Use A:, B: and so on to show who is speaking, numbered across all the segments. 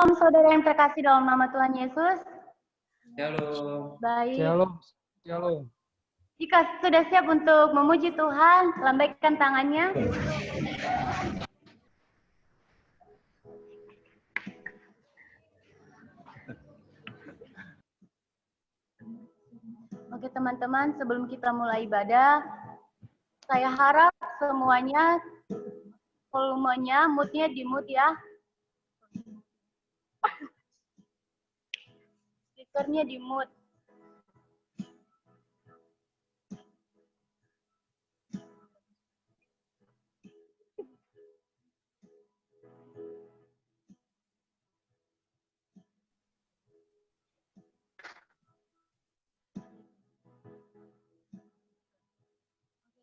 A: Shalom saudara yang terkasih dalam nama Tuhan Yesus.
B: Shalom.
A: Baik.
C: Shalom. Shalom.
A: Jika sudah siap untuk memuji Tuhan, lambaikan tangannya. Oke teman-teman, sebelum kita mulai ibadah, saya harap semuanya volumenya, moodnya di-mute ya. Speakernya di-mute.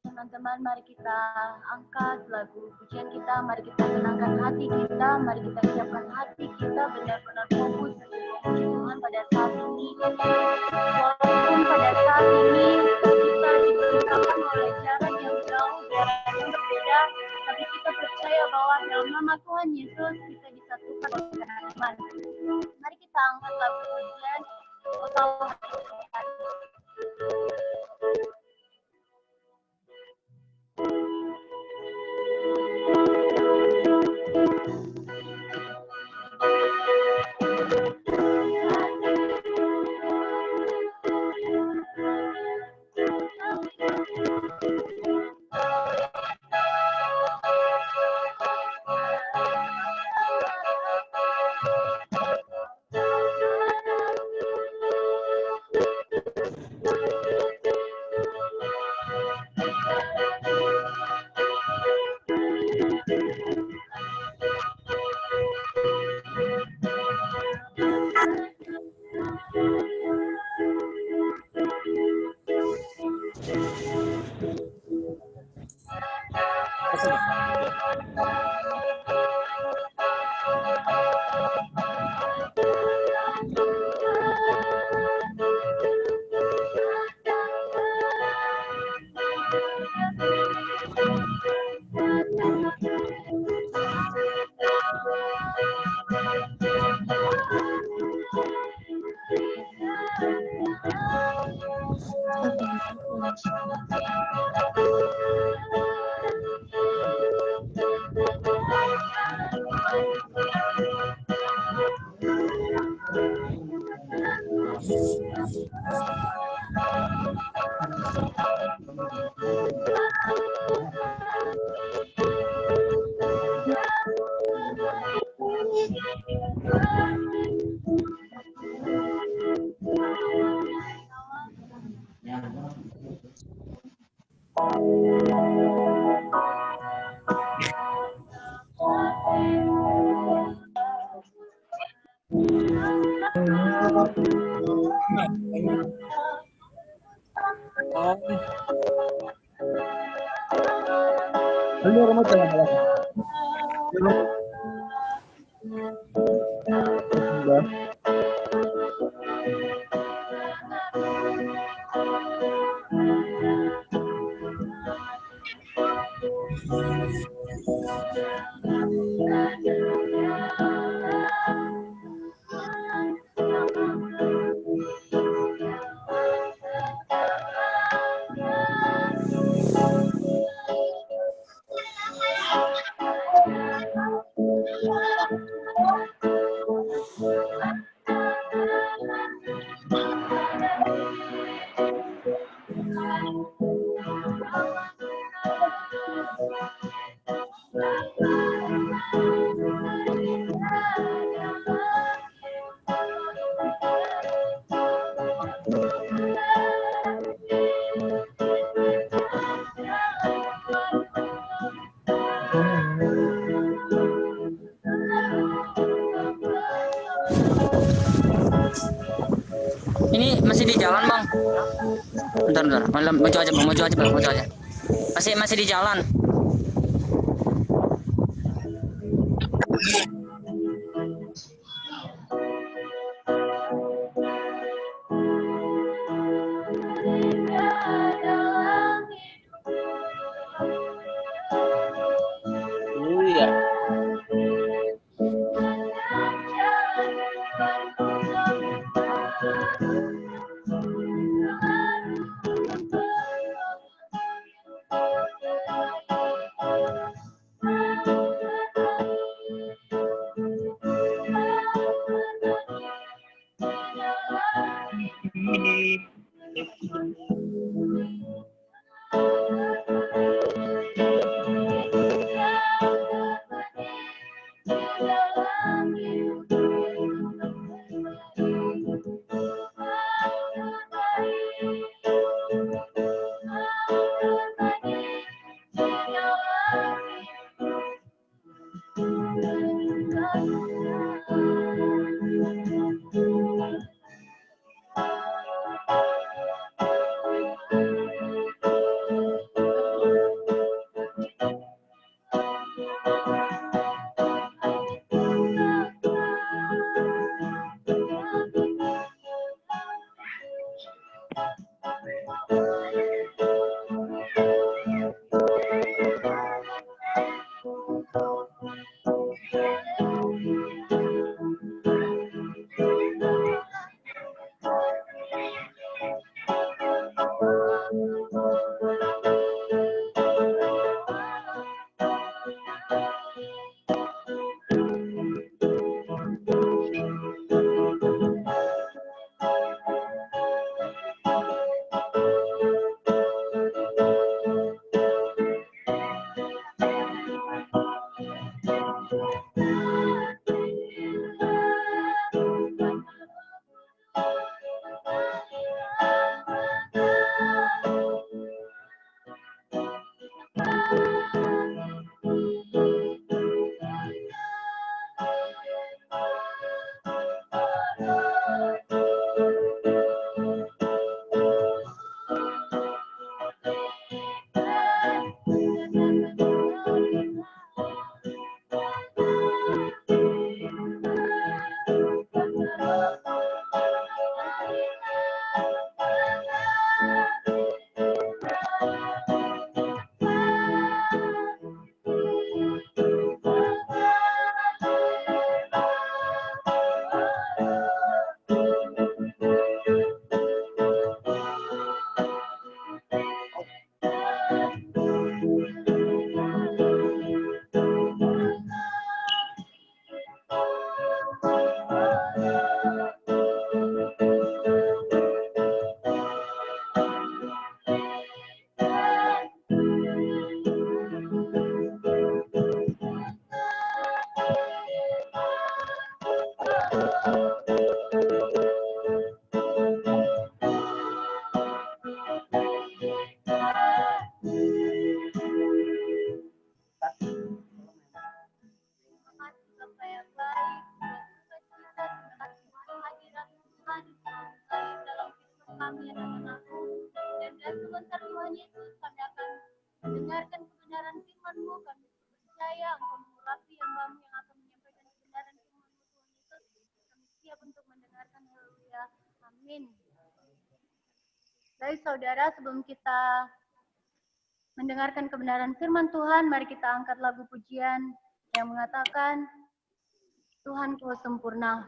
A: Teman-teman, mari kita angkat lagu pujian kita, mari kita tenangkan hati kita, mari kita siapkan hati kita benar-benar fokus memuji Tuhan pada saat ini. Walaupun pada saat ini kita diberitakan oleh jalan yang jauh, jalan yang berbeda, tapi kita percaya bahwa dalam nama Tuhan Yesus kita disatukan oleh iman. Mari kita angkat lagu pujian, utama hati.
D: Ini masih di jalan, Bang. Bentar. Maju aja, Bang. Maju aja. Masih di jalan.
A: Sebentar Tuhan Yesus, kami akan mendengarkan kebenaran firman-Mu. Kami percaya Engkau mengurapi hamba-Mu yang akan menyampaikan kebenaran firman-Mu, Tuhan Yesus. Kami siap untuk mendengarkan. Haleluya. Amin. Baik saudara, sebelum kita mendengarkan kebenaran firman Tuhan, mari kita angkat lagu pujian yang mengatakan, Tuhan Kau sempurna.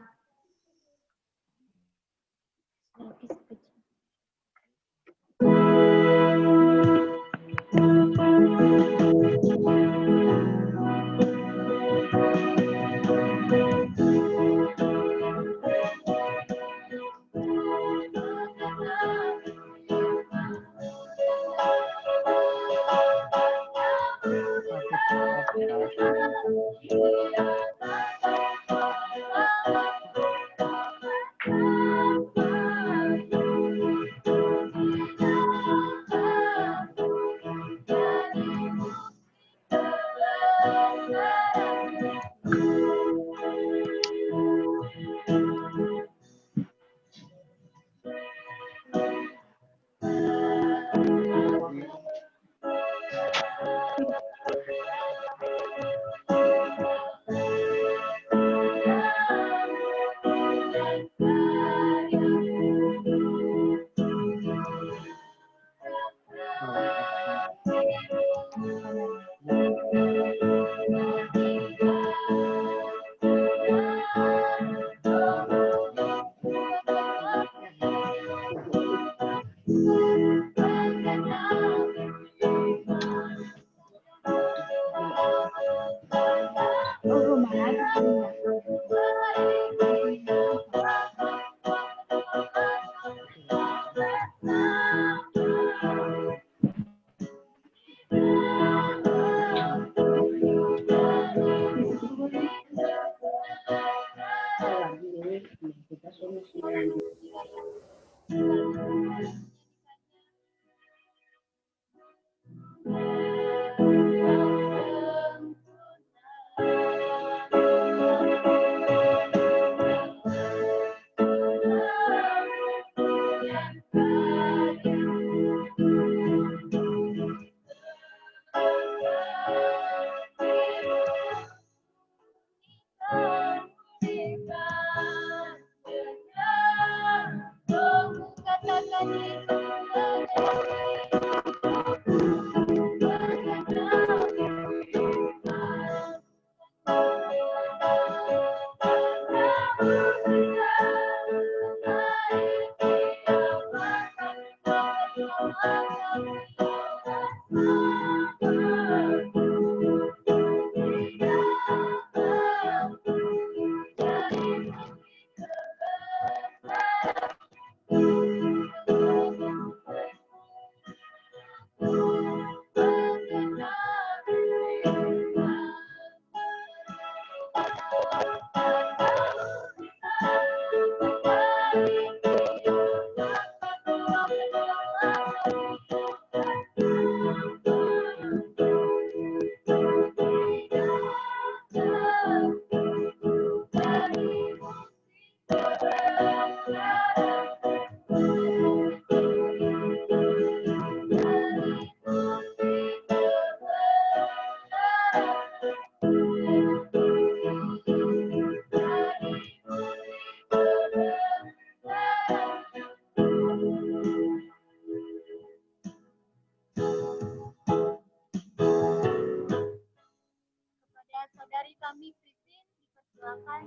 A: Saudari kami Christine, dipersilakan.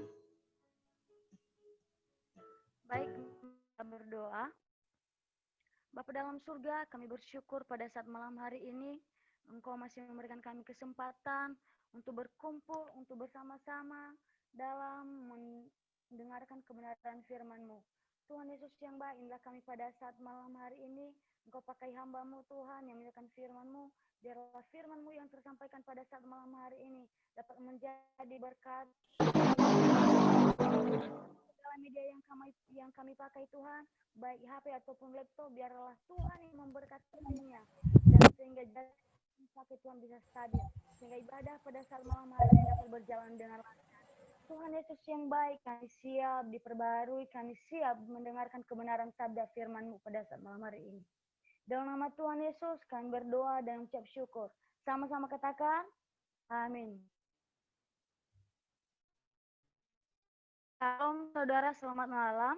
C: Baik, kita berdoa. Bapa dalam surga, kami bersyukur pada saat malam hari ini Engkau masih memberikan kami kesempatan untuk berkumpul, untuk bersama-sama dalam mendengarkan kebenaran firman-Mu. Tuhan Yesus yang baik, inilah kami pada saat malam hari ini. Engkau pakai hamba-Mu Tuhan yang menyampaikan firman-Mu. Biarlah firman-Mu yang tersampaikan pada saat malam hari ini dapat menjadi berkat yang kami pakai Tuhan, baik HP ataupun laptop, biarlah Tuhan yang memberkatinya, dan sehingga pakai Tuhan bisa stabil, sehingga ibadah pada saat malam hari ini dapat berjalan dengan lancar. Tuhan Yesus yang baik, kami siap diperbarui, kami siap mendengarkan kebenaran sabda firman-Mu pada saat malam hari ini. Dalam nama Tuhan Yesus, kami berdoa dan ucap syukur. Sama-sama katakan, amin. Salam saudara, selamat malam.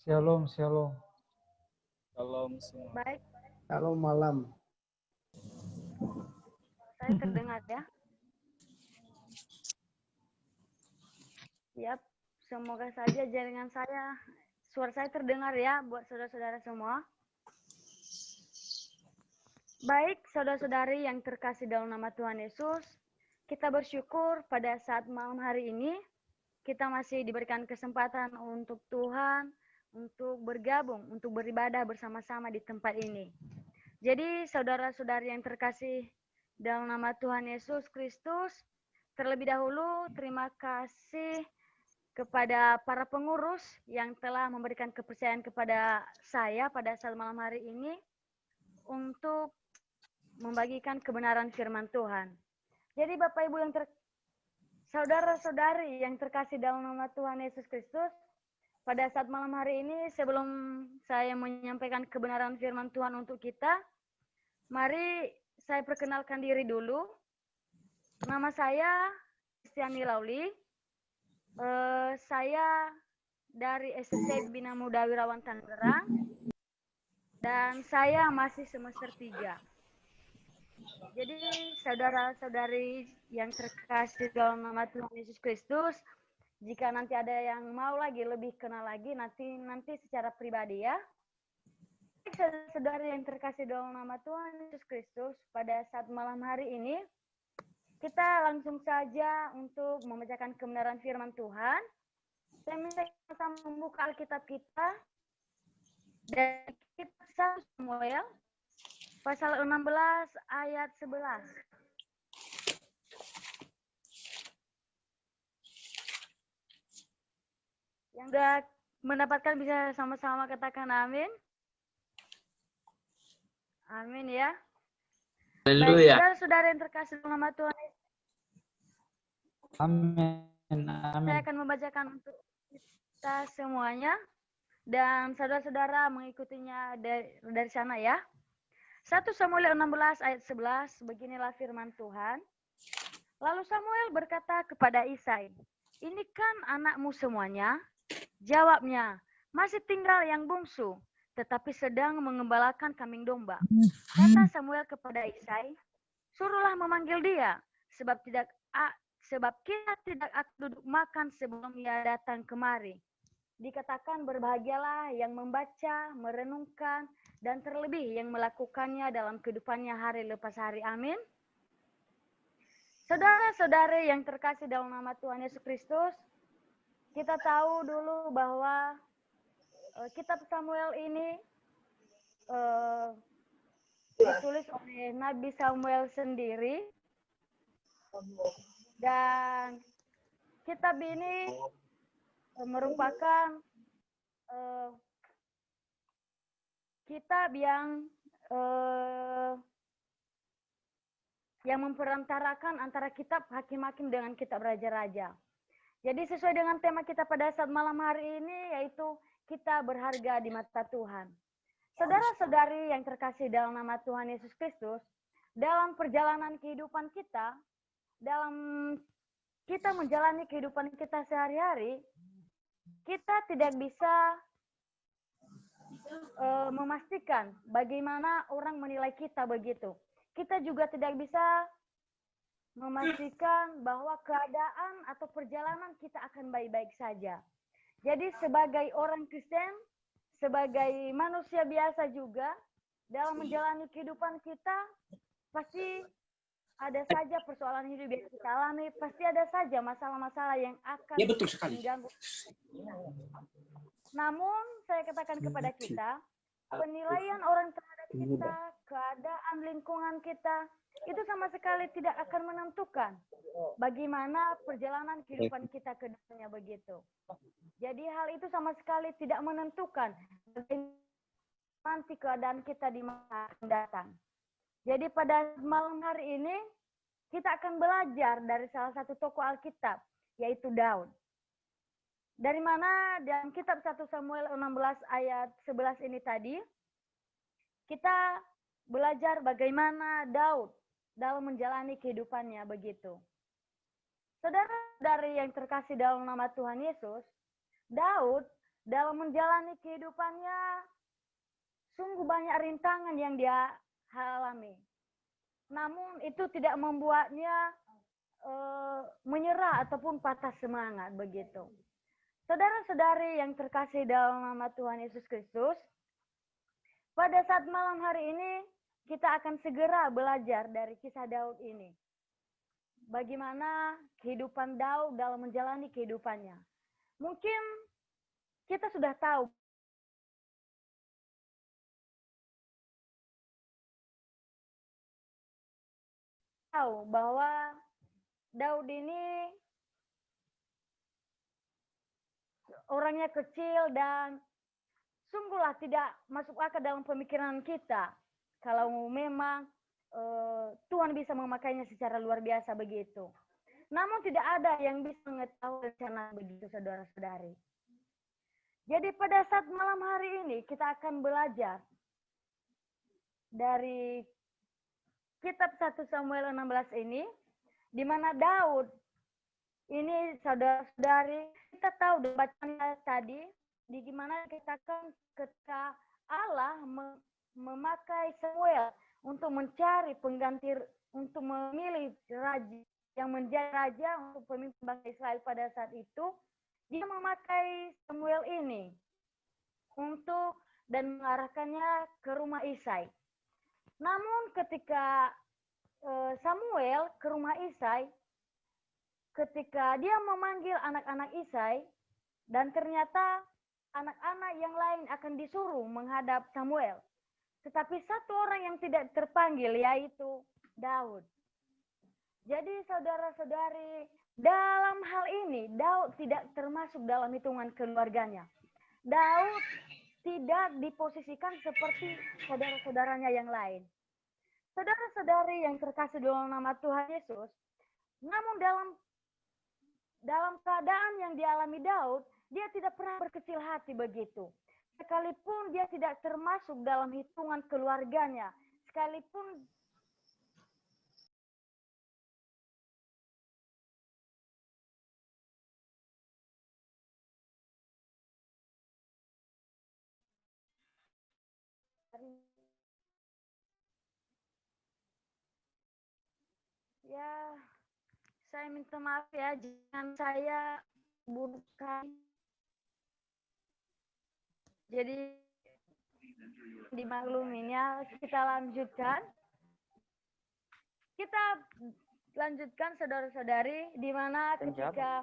E: Shalom, shalom.
B: Shalom semua.
C: Baik,
F: Shalom malam.
C: saya terdengar ya. Yap, semoga saja jaringan suara saya terdengar ya buat saudara-saudara semua. Baik, saudara-saudari yang terkasih dalam nama Tuhan Yesus, kita bersyukur pada saat malam hari ini, kita masih diberikan kesempatan untuk Tuhan, untuk bergabung, untuk beribadah bersama-sama di tempat ini. Jadi, saudara-saudari yang terkasih dalam nama Tuhan Yesus Kristus, terlebih dahulu terima kasih kepada para pengurus yang telah memberikan kepercayaan kepada saya pada saat malam hari ini untuk membagikan kebenaran firman Tuhan. Jadi Bapak Ibu yang saudara-saudari yang terkasih dalam nama Tuhan Yesus Kristus, pada saat malam hari ini sebelum saya menyampaikan kebenaran firman Tuhan untuk kita, mari saya perkenalkan diri dulu. Nama saya Kristiani Lauli. Saya dari SST Bina Muda Wirawan Tangerang dan saya masih semester 3. Jadi saudara-saudari yang terkasih dalam nama Tuhan Yesus Kristus, jika nanti ada yang mau lagi lebih kenal lagi nanti secara pribadi ya. Saudara-saudari yang terkasih dalam nama Tuhan Yesus Kristus, pada saat malam hari ini kita langsung saja untuk membacakan kebenaran firman Tuhan. Saya minta kita membuka Alkitab kita dari kitab 1 Samuel pasal 16 ayat 11. Yang sudah mendapatkan bisa sama-sama katakan amin. Amin ya.
B: Haleluya.
C: Baik, saudara yang terkasih dalam nama Tuhan,
E: Amin.
C: saya
E: Amin.
C: akan membacakan untuk kita semuanya dan saudara-saudara mengikutinya dari sana ya. 1 Samuel 16 ayat 11, beginilah firman Tuhan. Lalu Samuel berkata kepada Isai, "Ini kan anakmu semuanya?" Jawabnya, "Masih tinggal yang bungsu, tetapi sedang mengembalakan kambing domba." Kata Samuel kepada Isai, "Suruhlah memanggil dia, sebab kita tidak akan duduk makan sebelum ia datang kemari." Dikatakan berbahagialah yang membaca, merenungkan, dan terlebih yang melakukannya dalam kehidupannya hari lepas hari. Amin. Saudara-saudari yang terkasih dalam nama Tuhan Yesus Kristus, kita tahu dulu bahwa kitab Samuel ini ditulis oleh Nabi Samuel sendiri, dan kitab ini merupakan kitab yang memperantarakan antara kitab Hakim-Hakim dengan kitab Raja-Raja. Jadi sesuai dengan tema kita pada saat malam hari ini, yaitu kita berharga di mata Tuhan. Saudara-saudari yang terkasih dalam nama Tuhan Yesus Kristus, dalam perjalanan kehidupan kita, dalam kita menjalani kehidupan kita sehari-hari, kita tidak bisa memastikan bagaimana orang menilai kita begitu. Kita juga tidak bisa memastikan bahwa keadaan atau perjalanan kita akan baik-baik saja. Jadi sebagai orang Kristen, sebagai manusia biasa juga, dalam menjalani kehidupan kita, pasti ada saja persoalan hidup yang kita alami, pasti ada saja masalah-masalah yang akan mengganggu. Namun, saya katakan kepada kita, penilaian orang terhadap kita, keadaan lingkungan kita, itu sama sekali tidak akan menentukan bagaimana perjalanan kehidupan kita ke depannya begitu. Jadi hal itu sama sekali tidak menentukan nanti keadaan kita di masa akan datang. Jadi pada malam hari ini kita akan belajar dari salah satu tokoh Alkitab, yaitu Daud. Dari mana dalam kitab 1 Samuel 16 ayat 11 ini tadi, kita belajar bagaimana Daud dalam menjalani kehidupannya begitu. Saudara-saudari yang terkasih dalam nama Tuhan Yesus, Daud dalam menjalani kehidupannya sungguh banyak rintangan yang dia alami. Namun itu tidak membuatnya menyerah ataupun patah semangat begitu. Saudara-saudari yang terkasih dalam nama Tuhan Yesus Kristus, pada saat malam hari ini kita akan segera belajar dari kisah Daud ini. Bagaimana kehidupan Daud dalam menjalani kehidupannya. Mungkin kita sudah tahu bahwa Daud ini orangnya kecil dan sungguhlah tidak masuk akal dalam pemikiran kita kalau memang Tuhan bisa memakainya secara luar biasa begitu. Namun tidak ada yang bisa mengetahui rencana begitu, saudara-saudari. Jadi pada saat malam hari ini kita akan belajar dari kitab 1 Samuel 16 ini, di mana Daud ini, saudara-saudari, kita tahu dari bacaan tadi, di mana kita akan ketika Allah memakai Samuel untuk mencari pengganti, untuk memilih raja yang menjadi raja untuk pemimpin bangsa Israel pada saat itu, dia memakai Samuel ini untuk dan mengarahkannya ke rumah Isai. Namun ketika Samuel ke rumah Isai, ketika dia memanggil anak-anak Isai, dan ternyata anak-anak yang lain akan disuruh menghadap Samuel. Tetapi satu orang yang tidak terpanggil, yaitu Daud. Jadi saudara-saudari, dalam hal ini Daud tidak termasuk dalam hitungan keluarganya. Daud tidak diposisikan seperti saudara-saudaranya yang lain. Saudara-saudari yang terkasih dalam nama Tuhan Yesus, namun dalam keadaan yang dialami Daud, dia tidak pernah berkecil hati begitu. Sekalipun dia tidak termasuk dalam hitungan keluarganya, sekalipun ya, saya minta maaf ya, jangan saya bukan. Jadi dimakluminya, kita lanjutkan. Kita lanjutkan saudara-saudari, di mana ketika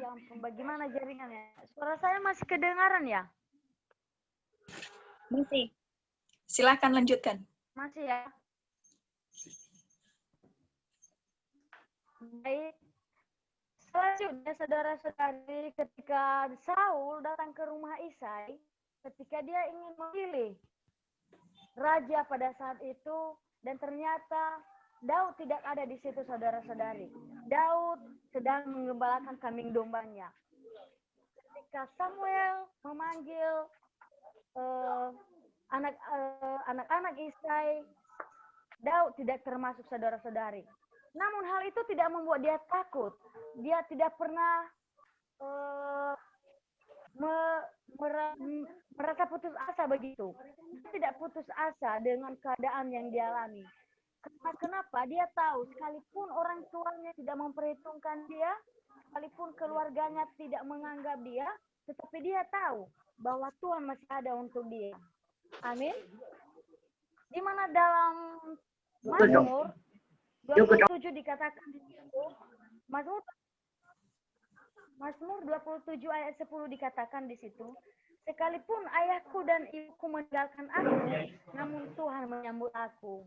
C: yang bagaimana jaringannya? Suara saya masih kedengaran ya?
F: Masih. Silakan lanjutkan.
C: Masih ya? Baik. Selanjutnya saudara-saudari, ketika Saul datang ke rumah Isai, ketika dia ingin memilih raja pada saat itu, dan ternyata Daud tidak ada di situ, saudara-saudari. Daud sedang menggembalakan kambing dombanya. Ketika Samuel memanggil anak-anak Isai, Daud tidak termasuk, saudara-saudari. Namun hal itu tidak membuat dia takut. Dia tidak pernah merasa putus asa begitu. Dia tidak putus asa dengan keadaan yang dialami. Kenapa? Dia tahu sekalipun orang tuanya tidak memperhitungkan dia, sekalipun keluarganya tidak menganggap dia, tetapi dia tahu bahwa Tuhan masih ada untuk dia. Amin. Di mana dalam Mazmur 27 dikatakan di situ, Mazmur 27 ayat 10 dikatakan di situ, Sekalipun ayahku dan ibuku meninggalkan aku, namun Tuhan menyambut aku.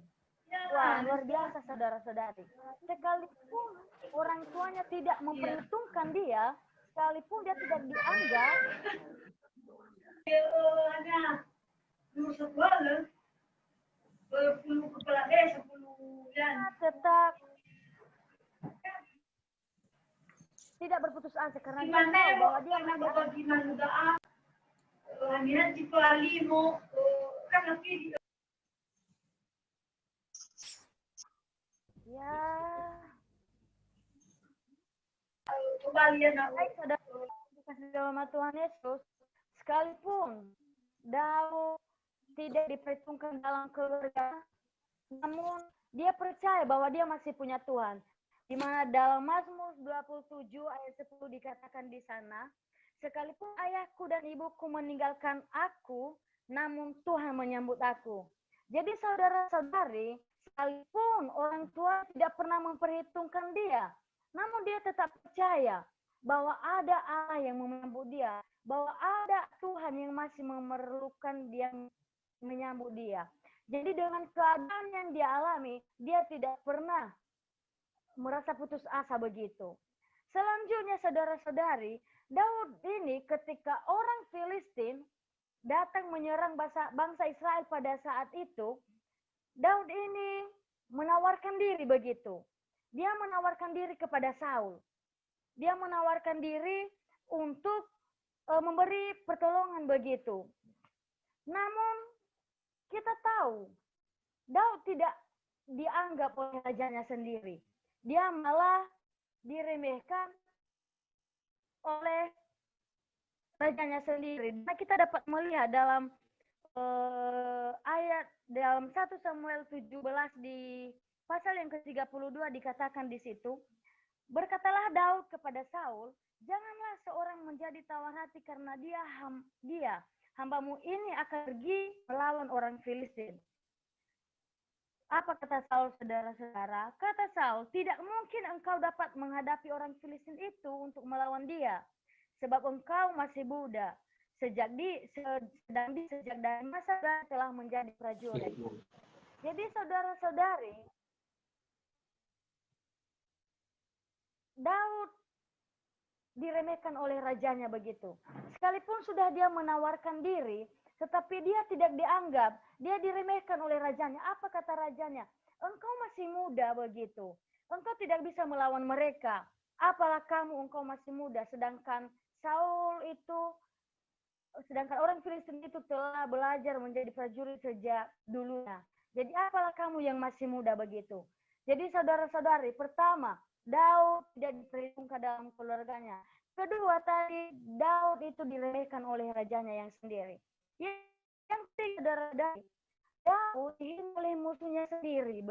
C: Wah, luar biasa saudara-saudari. Sekalipun orang tuanya tidak memperhitungkan dia, sekalipun dia tidak dianggap, tetap tidak berputus asa karena dia tahu bahwa dia ya. Baik, saudara, dikasih dalam Tuhan Yesus, sekalipun Daud tidak diperhitungkan dalam keluarga, namun dia percaya bahwa dia masih punya Tuhan. Di mana dalam Mazmur 27 ayat 10 dikatakan di sana, sekalipun ayahku dan ibuku meninggalkan aku, namun Tuhan menyambut aku. Jadi saudara-saudari, sekalipun orang tua tidak pernah memperhitungkan dia, namun dia tetap percaya bahwa ada Allah yang menyambut dia, bahwa ada Tuhan yang masih memerlukan dia, menyambut dia. Jadi dengan keadaan yang dia alami, dia tidak pernah merasa putus asa begitu. Selanjutnya saudara-saudari, Daud ini ketika orang Filistin datang menyerang bangsa Israel pada saat itu, Daud ini menawarkan diri begitu. Dia menawarkan diri kepada Saul. Dia menawarkan diri untuk memberi pertolongan begitu. Namun kita tahu Daud tidak dianggap oleh rajanya sendiri. Dia malah diremehkan oleh rajanya sendiri. Nah, kita dapat melihat dalam ayat dalam 1 Samuel 17 di pasal yang ke-32 dikatakan di situ, berkatalah Daud kepada Saul, janganlah seorang menjadi tawar hati karena dia hambamu ini akan pergi melawan orang Filistin. Apa kata Saul, saudara-saudara? Kata Saul, tidak mungkin engkau dapat menghadapi orang Filistin itu untuk melawan dia, sebab engkau masih muda. Sejak dari masa telah menjadi prajurit. Jadi saudara-saudari, Daud diremehkan oleh rajanya begitu. Sekalipun sudah dia menawarkan diri, tetapi dia tidak dianggap, dia diremehkan oleh rajanya. Apa kata rajanya? Engkau masih muda begitu. Engkau tidak bisa melawan mereka. Apalah kamu, engkau masih muda. Sedangkan orang Filistin itu telah belajar menjadi prajurit sejak dulunya. Jadi apalah kamu yang masih muda begitu. Jadi saudara-saudari, pertama, Daud tidak diperhitungkan dalam keluarganya. Kedua tadi, Daud itu diremehkan oleh rajanya yang sendiri. Yang ketiga, saudara-saudari, Daud dihina oleh musuhnya sendiri.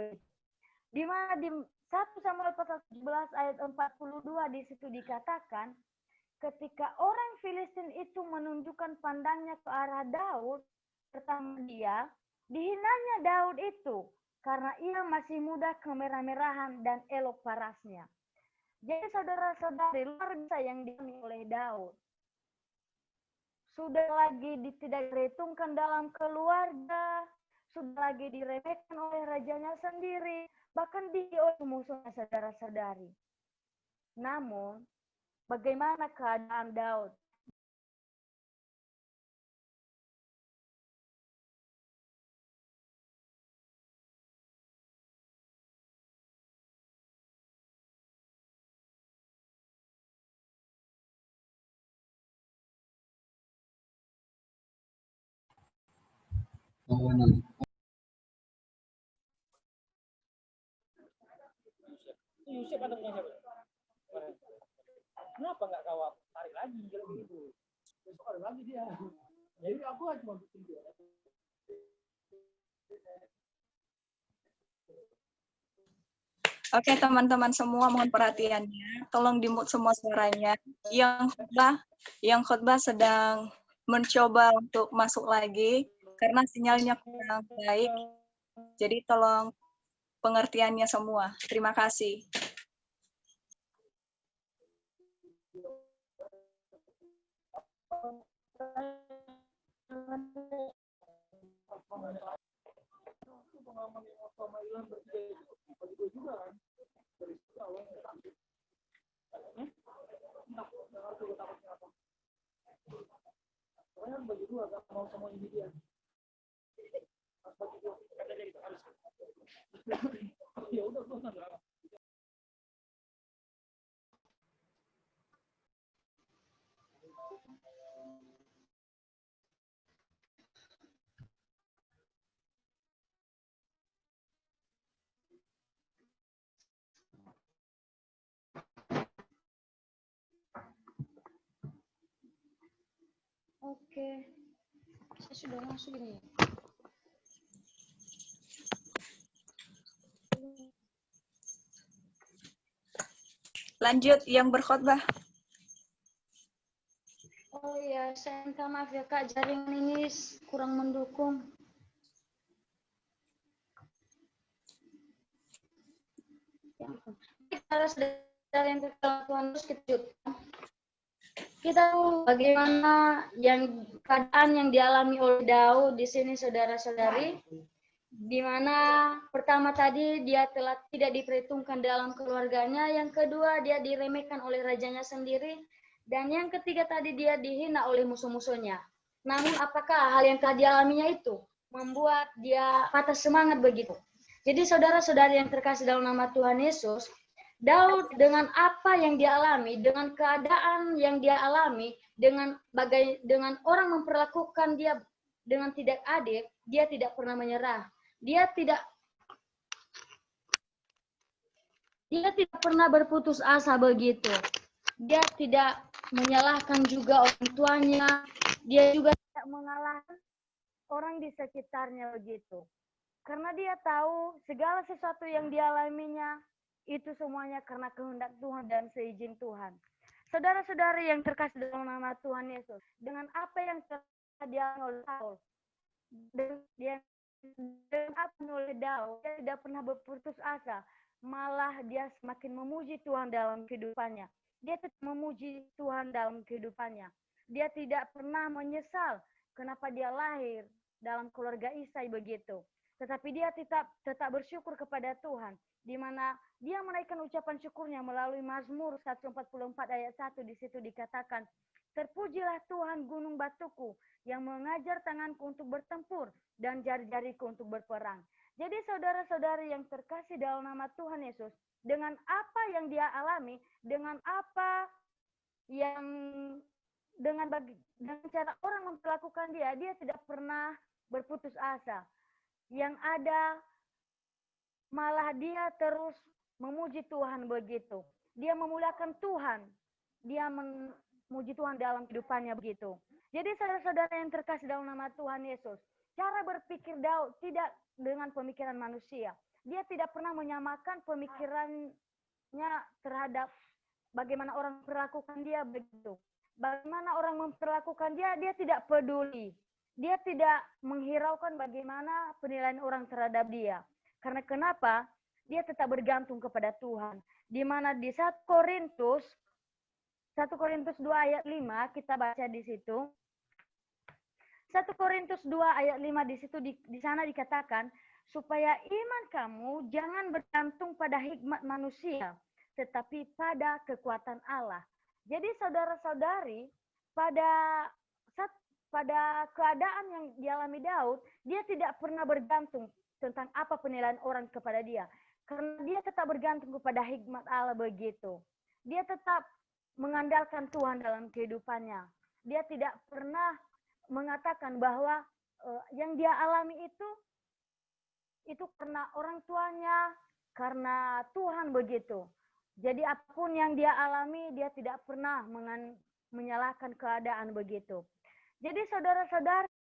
C: Di mana di 1 Samuel pasal 17 ayat 42 di situ dikatakan, ketika orang Filistin itu menunjukkan pandangnya ke arah Daud, pertama dihinanya Daud itu karena ia masih muda, kemerah-merahan dan elok parasnya. Jadi saudara-saudari, luar biasa yang dialami oleh Daud. Sudah lagi tidak diperhitungkan dalam keluarga, sudah lagi diremehkan oleh rajanya sendiri, bahkan oleh musuhnya, saudara-saudari. Namun, bagaimana keadaan Daud?
G: Yusuf atau punya siapa? Kenapa nggak kau tarik lagi kalau begitu? Besok ada lagi dia. Jadi aku cuma bikin dia.
F: Oke, teman-teman semua mohon perhatiannya. Tolong di-mute semua suaranya. Yang khotbah sedang mencoba untuk masuk lagi karena sinyalnya kurang baik. Jadi tolong pengertiannya semua. Terima kasih.
G: pengalaman yang sama Ilham bertiga itu bagi gue juga kan. Dari situ awalnya takut. Entah gue takutnya apa. Pokoknya harus bagi dua, gak mau sama ini dia. Harus bagi dua. Kata jadi harus. Ya udah gue nggak drama.
C: Oke, saya sudah masuk ini.
F: Lanjut yang berkhotbah.
C: Oh ya, saya minta maaf ya Kak, jaringan ini kurang mendukung. Saudara yang terkenal Tuhan Yesus, kita tahu bagaimana yang keadaan yang dialami oleh Daud di sini, saudara-saudari, di mana pertama tadi dia telah tidak diperhitungkan dalam keluarganya, yang kedua dia diremehkan oleh rajanya sendiri, dan yang ketiga tadi dia dihina oleh musuh-musuhnya. Namun apakah hal yang telah dialaminya itu membuat dia patah semangat begitu? Jadi saudara-saudari yang terkasih dalam nama Tuhan Yesus, Daud dengan apa yang dia alami, dengan keadaan yang dia alami, dengan orang memperlakukan dia dengan tidak adil, dia tidak pernah menyerah. Dia tidak pernah berputus asa begitu. Dia tidak menyalahkan juga orang tuanya. Dia juga tidak mengalahkan orang di sekitarnya begitu. Karena dia tahu segala sesuatu yang dialaminya itu semuanya karena kehendak Tuhan dan seizin Tuhan. Saudara-saudari yang terkasih dalam nama Tuhan Yesus, dengan apa yang telah dialami oleh Saul, dengan apa oleh Daud, dia tidak pernah berputus asa, malah dia semakin memuji Tuhan dalam kehidupannya. Dia tetap memuji Tuhan dalam kehidupannya. Dia tidak pernah menyesal kenapa dia lahir dalam keluarga Isai begitu. Tetapi dia tetap bersyukur kepada Tuhan, di mana dia menaikkan ucapan syukurnya melalui Mazmur 144 ayat 1. Di situ dikatakan, terpujilah Tuhan gunung batuku yang mengajar tanganku untuk bertempur dan jari-jariku untuk berperang. Jadi saudara-saudari yang terkasih dalam nama Tuhan Yesus, dengan apa yang dia alami, dengan apa yang dengan cara orang memperlakukan dia tidak pernah berputus asa. Yang ada malah dia terus memuji Tuhan begitu. Dia memuliakan Tuhan. Dia memuji Tuhan dalam kehidupannya begitu. Jadi saudara-saudara yang terkasih dalam nama Tuhan Yesus, cara berpikir Daud tidak dengan pemikiran manusia. Dia tidak pernah menyamakan pemikirannya terhadap bagaimana orang memperlakukan dia begitu. Bagaimana orang memperlakukan dia tidak peduli. Dia tidak menghiraukan bagaimana penilaian orang terhadap dia. Karena kenapa? Dia tetap bergantung kepada Tuhan. Di mana di 1 Korintus 2 ayat 5 kita baca di situ. 1 Korintus 2 ayat 5 di situ di sana dikatakan, supaya iman kamu jangan bergantung pada hikmat manusia, tetapi pada kekuatan Allah. Jadi saudara-saudari, pada keadaan yang dialami Daud, dia tidak pernah bergantung tentang apa penilaian orang kepada dia. Karena dia tetap bergantung kepada hikmat Allah begitu. Dia tetap mengandalkan Tuhan dalam kehidupannya. Dia tidak pernah mengatakan bahwa yang dia alami itu karena orang tuanya, karena Tuhan begitu. Jadi apapun yang dia alami, dia tidak pernah menyalahkan keadaan begitu. Jadi saudara-saudari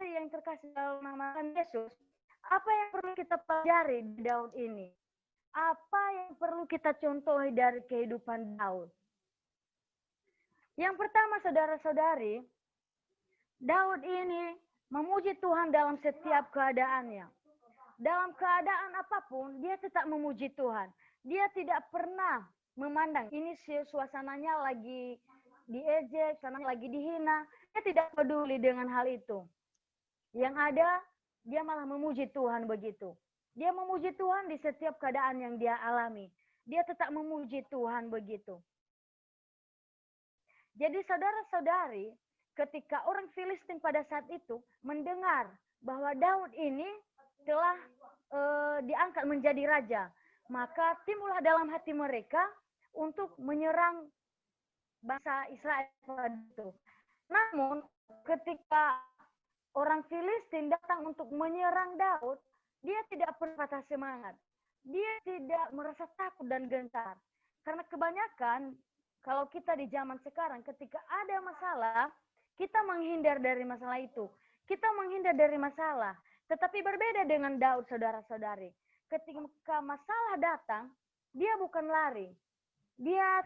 C: yang terkasih dalam nama Yesus, apa yang perlu kita pelajari di Daud ini? Apa yang perlu kita contohi dari kehidupan Daud? Yang pertama saudara-saudari, Daud ini memuji Tuhan dalam setiap keadaannya. Dalam keadaan apapun, dia tetap memuji Tuhan. Dia tidak pernah memandang ini suasananya lagi diejek, suasananya lagi dihina. Dia tidak peduli dengan hal itu. Yang ada, dia malah memuji Tuhan begitu. Dia memuji Tuhan di setiap keadaan yang dia alami. Dia tetap memuji Tuhan begitu. Jadi saudara-saudari, ketika orang Filistin pada saat itu mendengar bahwa Daud ini telah diangkat menjadi raja, maka timbullah dalam hati mereka untuk menyerang bangsa Israel pada itu. Namun ketika orang Filistin datang untuk menyerang Daud, dia tidak pernah patah semangat. Dia tidak merasa takut dan gentar. Karena kebanyakan kalau kita di zaman sekarang ketika ada masalah, kita menghindar dari masalah itu. Kita menghindar dari masalah. Tetapi berbeda dengan Daud, saudara-saudari. Ketika masalah datang, dia bukan lari. Dia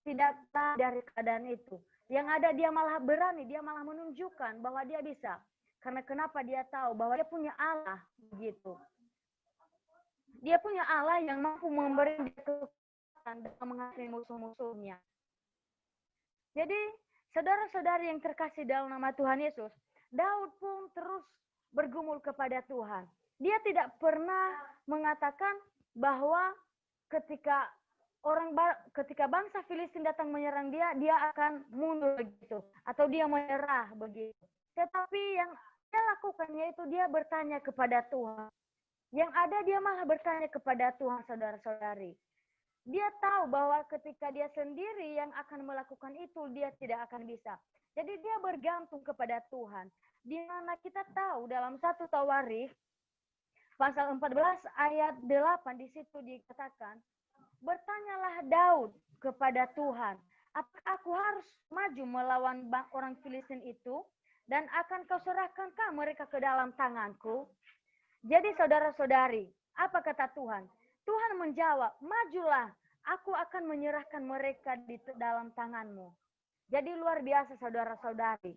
C: tidak lari dari keadaan itu. Yang ada dia malah berani, dia malah menunjukkan bahwa dia bisa. Karena kenapa dia tahu bahwa dia punya Allah begitu. Dia punya Allah yang mampu memberi dia kekuatan dalam menghadapi musuh-musuhnya. Jadi, saudara-saudari yang terkasih dalam nama Tuhan Yesus, Daud pun terus bergumul kepada Tuhan. Dia tidak pernah mengatakan bahwa ketika bangsa Filistin datang menyerang dia, dia akan mundur begitu atau dia menyerah begitu. Tetapi yang dia lakukan yaitu dia bertanya kepada Tuhan. Yang ada dia malah bertanya kepada Tuhan, saudara-saudari. Dia tahu bahwa ketika dia sendiri yang akan melakukan itu, dia tidak akan bisa. Jadi dia bergantung kepada Tuhan. Di mana kita tahu dalam 1 Tawarikh pasal 14 ayat 8 di situ dikatakan, bertanyalah Daud kepada Tuhan, apakah aku harus maju melawan orang Filistin itu? Dan akan kau serahkankah mereka ke dalam tanganku? Jadi saudara-saudari, apa kata Tuhan? Tuhan menjawab, majulah, aku akan menyerahkan mereka di dalam tanganmu. Jadi luar biasa saudara-saudari.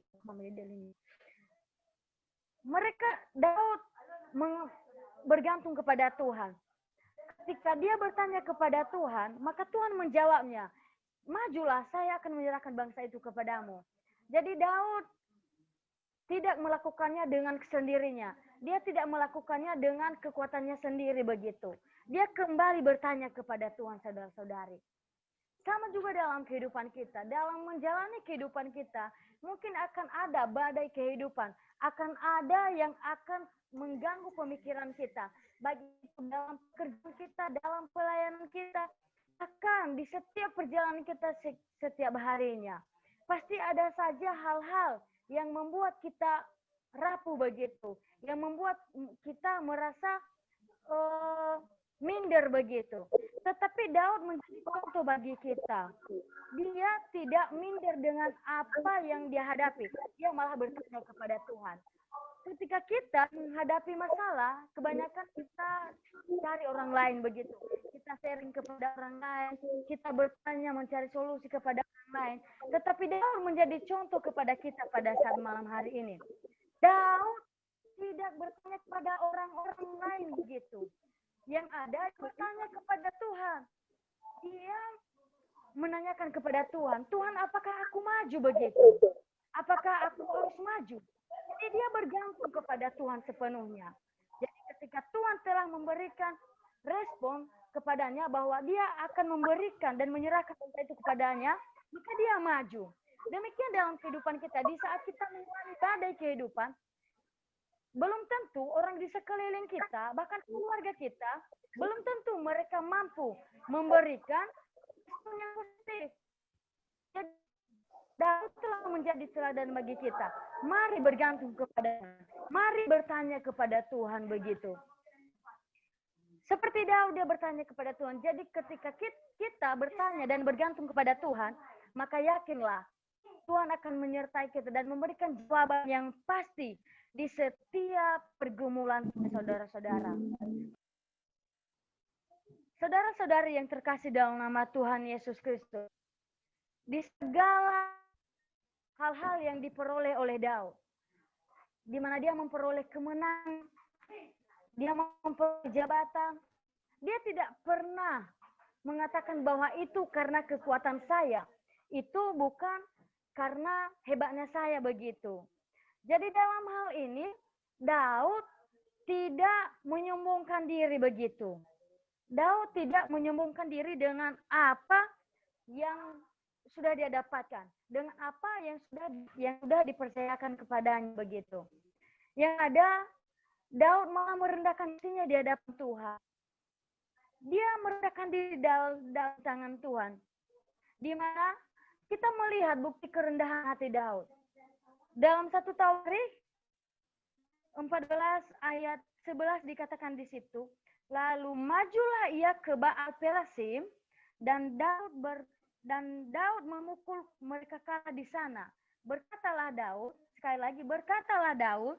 C: Daud bergantung kepada Tuhan. Ketika dia bertanya kepada Tuhan, maka Tuhan menjawabnya, majulah, saya akan menyerahkan bangsa itu kepadamu. Jadi Daud tidak melakukannya dengan sendirinya. Dia tidak melakukannya dengan kekuatannya sendiri begitu. Dia kembali bertanya kepada Tuhan, saudara-saudari. Sama juga dalam kehidupan kita. Dalam menjalani kehidupan kita, mungkin akan ada badai kehidupan. Akan ada yang akan mengganggu pemikiran kita. Baik itu dalam pekerjaan kita, dalam pelayanan kita. Akan di setiap perjalanan kita setiap harinya. Pasti ada saja hal-hal yang membuat kita rapuh begitu, yang membuat kita merasa minder begitu. Tetapi Daud menjadi contoh bagi kita. Dia tidak minder dengan apa yang dia hadapi. Dia malah bertanya kepada Tuhan. Ketika kita menghadapi masalah, kebanyakan kita cari orang lain begitu. Kita sharing kepada orang lain, kita bertanya mencari solusi kepada orang lain. Tetapi Daud menjadi contoh kepada kita pada saat malam hari ini. Daud tidak bertanya kepada orang-orang lain begitu. Yang ada bertanya kepada Tuhan. Dia menanyakan kepada Tuhan, Tuhan apakah aku maju begitu? Apakah aku harus maju? Jadi dia bergantung kepada Tuhan sepenuhnya. Jadi ketika Tuhan telah memberikan respon kepadanya bahwa dia akan memberikan dan menyerahkan itu kepadanya, maka dia maju. Demikian dalam kehidupan kita. Di saat kita mengalami badai kehidupan, belum tentu orang di sekeliling kita, bahkan keluarga kita, belum tentu mereka mampu memberikan respon yang positif. Jadi, Daud telah menjadi teladan bagi kita. Mari bergantung kepada-Nya. Mari bertanya kepada Tuhan begitu. Seperti Daud dia bertanya kepada Tuhan. Jadi ketika kita bertanya dan bergantung kepada Tuhan, maka yakinlah Tuhan akan menyertai kita dan memberikan jawaban yang pasti di setiap pergumulan saudara-saudara. Saudara-saudari yang terkasih dalam nama Tuhan Yesus Kristus, di segala hal-hal yang diperoleh oleh Daud, di mana dia memperoleh kemenangan, dia memperoleh jabatan, dia tidak pernah mengatakan bahwa itu karena kekuatan saya, itu bukan karena hebatnya saya begitu. Jadi dalam hal ini, Daud tidak menyombongkan diri begitu. Daud tidak menyombongkan diri dengan apa yang sudah dia dapatkan, dengan apa yang sudah dipercayakan kepadanya begitu. Yang ada, Daud malah merendahkan dirinya di hadapan Tuhan. Dia merendahkan diri dalam tangan Tuhan. Di mana kita melihat bukti kerendahan hati Daud. Dalam 1 Tawarikh 14 ayat 11 dikatakan di situ, lalu majulah ia ke Baal Perasim dan Daud memukul mereka kalah di sana. Berkatalah Daud, sekali lagi berkatalah Daud,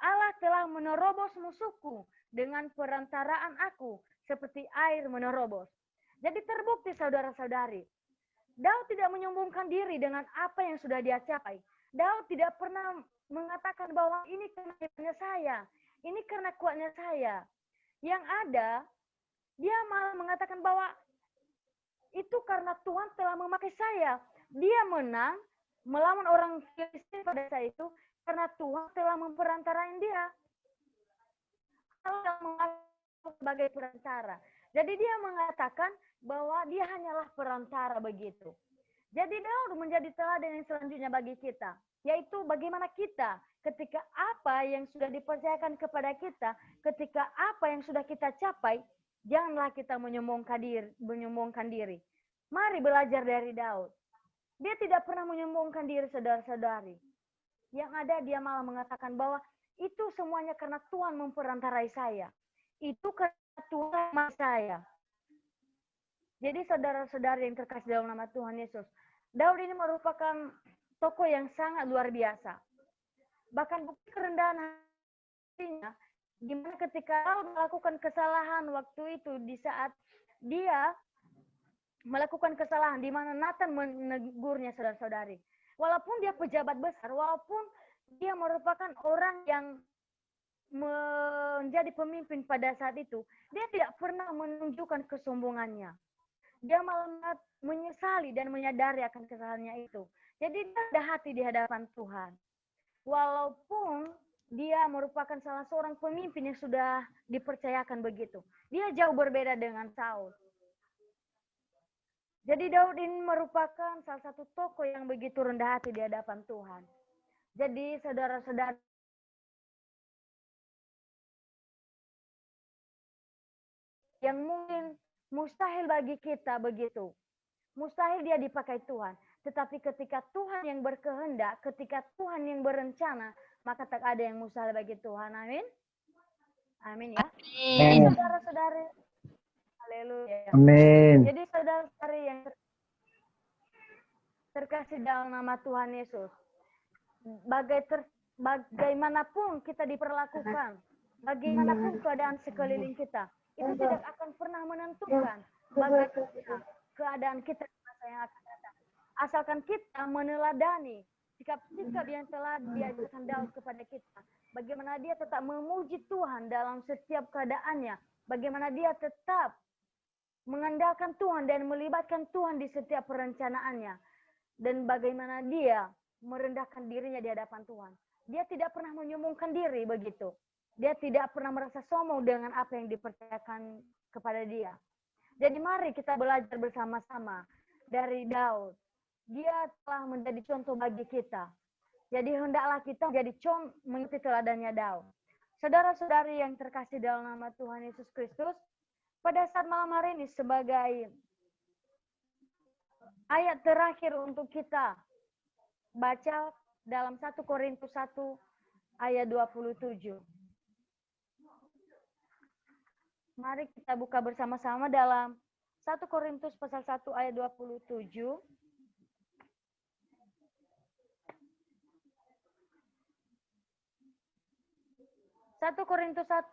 C: Allah telah menerobos musuhku dengan perantaraan aku seperti air menerobos. Jadi terbukti saudara-saudari, Daud tidak menyombongkan diri dengan apa yang sudah dia capai. Daud tidak pernah mengatakan bahwa ini karena hebatnya saya, ini karena kuatnya saya. Yang ada, dia malah mengatakan bahwa itu karena Tuhan telah memakai saya. Dia menang melawan orang Filistin pada saat itu karena Tuhan telah memperantarain dia. Allah mengaku sebagai perantara. Jadi dia mengatakan bahwa dia hanyalah perantara begitu. Jadi Daud menjadi teladan yang selanjutnya bagi kita, yaitu bagaimana kita ketika apa yang sudah dipercayakan kepada kita, ketika apa yang sudah kita capai, janganlah kita menyombongkan diri. Mari belajar dari Daud. Dia tidak pernah menyombongkan diri, saudara-saudari. Yang ada dia malah mengatakan bahwa itu semuanya karena Tuhan memperantarai saya. Itu karena Tuhan memang saya. Jadi saudara-saudari yang terkasih dalam nama Tuhan Yesus, Daud ini merupakan tokoh yang sangat luar biasa. Bahkan bukti kerendahan hatinya, di mana ketika Daud melakukan kesalahan waktu itu, di saat dia melakukan kesalahan, di mana Nathan menegurnya, saudara-saudari. Walaupun dia pejabat besar, walaupun dia merupakan orang yang menjadi pemimpin pada saat itu, dia tidak pernah menunjukkan kesombongannya. Dia malah menyesali dan menyadari akan kesalahannya itu. Jadi dia ada hati di hadapan Tuhan. Walaupun dia merupakan salah seorang pemimpin yang sudah dipercayakan begitu. Dia jauh berbeda dengan Saul. Jadi Daud ini merupakan salah satu tokoh yang begitu rendah hati di hadapan Tuhan. Jadi saudara-saudara yang mungkin mustahil bagi kita begitu. Mustahil dia dipakai Tuhan. Tetapi ketika Tuhan yang berkehendak, ketika Tuhan yang berencana, maka tak ada yang mustahil bagi Tuhan. Amin. Amin ya. Jadi saudara-saudari, haleluya.
E: Amin.
C: Jadi saudara-saudari yang terkasih dalam nama Tuhan Yesus, bagaimanapun kita diperlakukan, bagaimanapun keadaan sekeliling kita, itu tidak akan pernah menentukan bagaimana keadaan kita di masa yang akan datang. Asalkan kita meneladani sikap-sikap yang telah diajarkan Daud kepada kita, bagaimana dia tetap memuji Tuhan dalam setiap keadaannya, bagaimana dia tetap mengandalkan Tuhan dan melibatkan Tuhan di setiap perencanaannya, dan bagaimana dia merendahkan dirinya di hadapan Tuhan. Dia tidak pernah menyombongkan diri begitu. Dia tidak pernah merasa sombong dengan apa yang dipercayakan kepada dia. Jadi mari kita belajar bersama-sama dari Daud. Dia telah menjadi contoh bagi kita. Jadi hendaklah kita menjadi mengikuti teladannya Daud. Saudara-saudari yang terkasih dalam nama Tuhan Yesus Kristus, pada saat malam hari ini sebagai ayat terakhir untuk kita baca dalam 1 Korintus 1 ayat 27. Mari kita buka bersama-sama dalam 1 Korintus pasal 1 ayat 27. 1 Korintus 1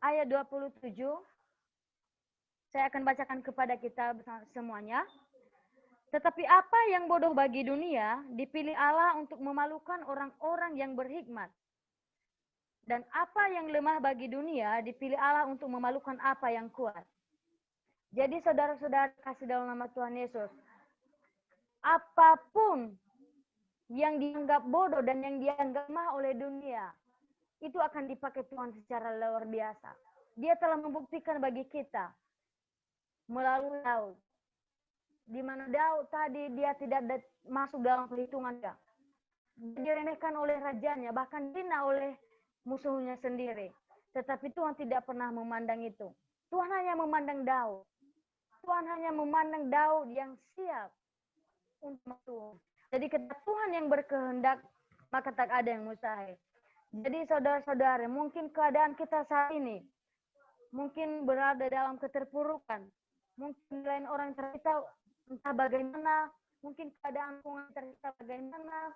C: ayat 27. Saya akan bacakan kepada kita semuanya. Tetapi apa yang bodoh bagi dunia, dipilih Allah untuk memalukan orang-orang yang berhikmat. Dan apa yang lemah bagi dunia, dipilih Allah untuk memalukan apa yang kuat. Jadi saudara-saudara kasih dalam nama Tuhan Yesus, apapun yang dianggap bodoh dan yang dianggap mah oleh dunia, itu akan dipakai Tuhan secara luar biasa. Dia telah membuktikan bagi kita melalui Daud. Di mana Daud tadi dia tidak masuk dalam perhitungan dia. Diremehkan oleh rajanya, bahkan dihina oleh musuhnya sendiri. Tetapi Tuhan tidak pernah memandang itu. Tuhan hanya memandang Daud. Tuhan hanya memandang Daud yang siap untuk Tuhan. Jadi ketika Tuhan yang berkehendak, maka tak ada yang mustahil. Jadi saudara-saudara, mungkin keadaan kita saat ini, mungkin berada dalam keterpurukan. Mungkin lain orang cerita entah bagaimana, mungkin keadaan lingkungan cerita bagaimana,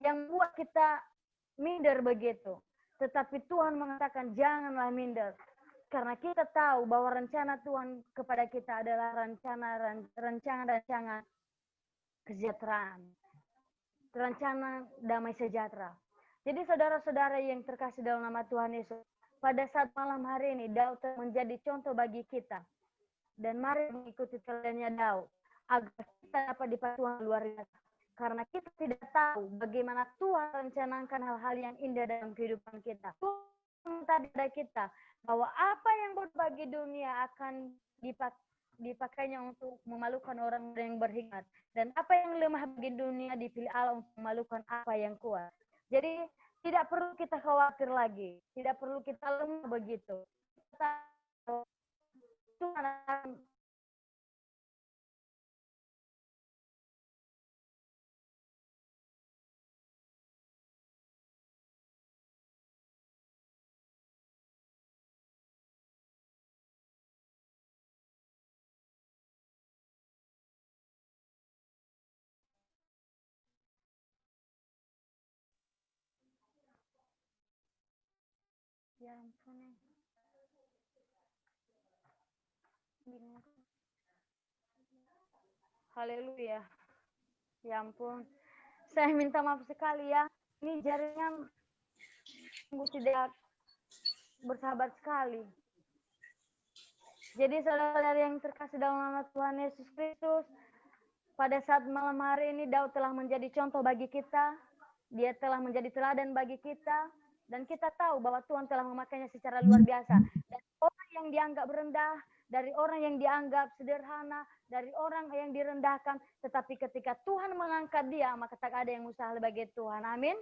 C: yang buat kita minder begitu. Tetapi Tuhan mengatakan janganlah minder. Karena kita tahu bahwa rencana Tuhan kepada kita adalah rencana kesejahteraan. Rencana damai sejahtera. Jadi saudara-saudara yang terkasih dalam nama Tuhan Yesus, pada saat malam hari ini Daud menjadi contoh bagi kita. Dan mari mengikuti teladannya Daud agar kita dapat dipakai Tuhan luar biasa. Karena kita tidak tahu bagaimana Tuhan rencanakan hal-hal yang indah dalam kehidupan kita. Tuhan tadi pada kita bahwa apa yang buruk bagi dunia akan dipakainya untuk memalukan orang yang berhikmat. Dan apa yang lemah bagi dunia dipilih Allah untuk memalukan apa yang kuat. Jadi tidak perlu kita khawatir lagi. Tidak perlu kita lemah begitu. Tuhan akan ya ampun. Haleluya. Ya ampun. Saya minta maaf sekali ya. Ini jaringan sungguh tidak bersahabat sekali. Jadi saudara-saudara yang terkasih dalam nama Tuhan Yesus Kristus, pada saat malam hari ini Daud telah menjadi contoh bagi kita. Dia telah menjadi teladan bagi kita. Dan kita tahu bahwa Tuhan telah memakainya secara luar biasa. Dan orang yang dianggap rendah, dari orang yang dianggap sederhana, dari orang yang direndahkan. Tetapi ketika Tuhan mengangkat dia, maka tak ada yang mustahil bagi Tuhan. Amin.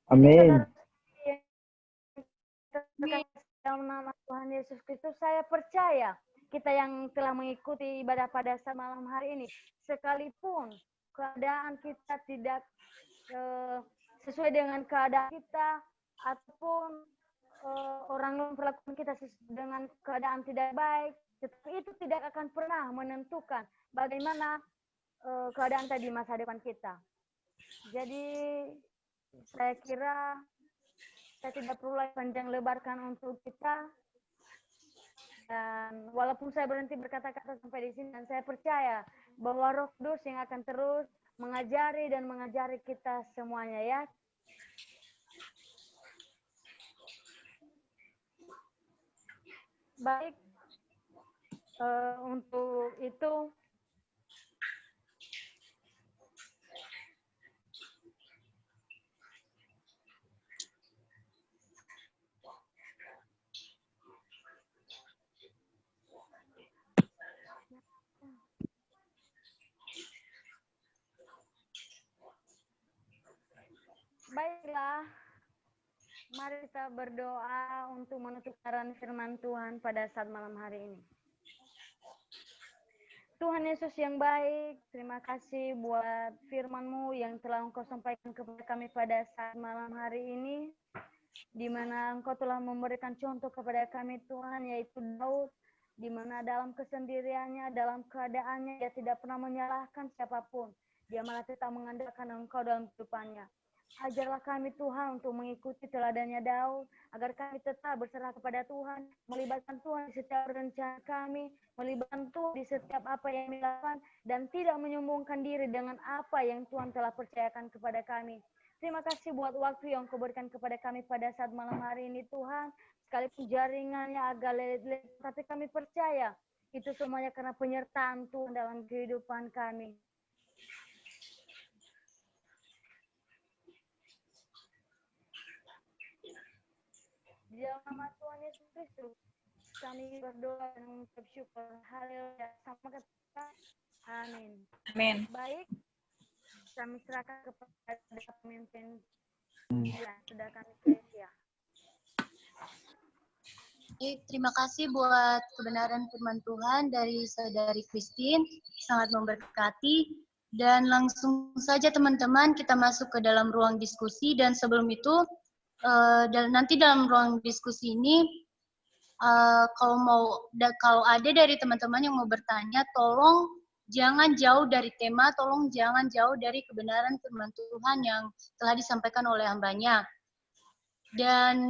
E: Amin.
C: Dalam nama Tuhan Yesus Kristus, saya percaya kita yang telah mengikuti ibadah pada saat malam hari ini, sekalipun keadaan kita tidak sesuai dengan keadaan kita, ataupun orang memperlakukan kita dengan keadaan tidak baik, tetapi itu tidak akan pernah menentukan bagaimana keadaan tadi masa depan kita. Jadi saya kira saya tidak perlu lagi panjang lebarkan untuk kita. Dan walaupun saya berhenti berkata-kata sampai di sini, dan saya percaya bahwa Roh Kudus yang akan terus mengajari dan mengajari kita semuanya ya. Baik, untuk itu baiklah, mari kita berdoa untuk menutup siaran firman Tuhan pada saat malam hari ini. Tuhan Yesus yang baik, terima kasih buat firman-Mu yang telah Engkau sampaikan kepada kami pada saat malam hari ini, di mana Engkau telah memberikan contoh kepada kami Tuhan, yaitu Daud, di mana dalam kesendiriannya, dalam keadaannya, dia tidak pernah menyalahkan siapapun. Dia malah tetap mengandalkan Engkau dalam kehidupannya. Ajarlah kami Tuhan untuk mengikuti teladannya Daud, agar kami tetap berserah kepada Tuhan, melibatkan Tuhan di setiap rencana kami, melibatkan Tuhan di setiap apa yang kami lakukan, dan tidak menyombongkan diri dengan apa yang Tuhan telah percayakan kepada kami. Terima kasih buat waktu yang Kau berikan kepada kami pada saat malam hari ini Tuhan, sekalipun jaringannya agak lelet, tapi kami percaya itu semuanya karena penyertaan Tuhan dalam kehidupan kami. Di dalam nama Tuhan Yesus Kristus, kami berdoa dan mengucap syukur. Haleluya. Sama kata amin.
F: Amin.
C: Baik, kami serahkan kepada pemimpin ya, sudah kami sia-sia.
A: Oke, terima kasih buat kebenaran firman Tuhan dari Saudari Christine, sangat memberkati. Dan langsung saja teman-teman kita masuk ke dalam ruang diskusi, dan sebelum itu nanti dalam ruang diskusi ini kalau ada dari teman-teman yang mau bertanya, tolong jangan jauh dari tema, tolong jangan jauh dari kebenaran firman Tuhan yang telah disampaikan oleh hambanya. Dan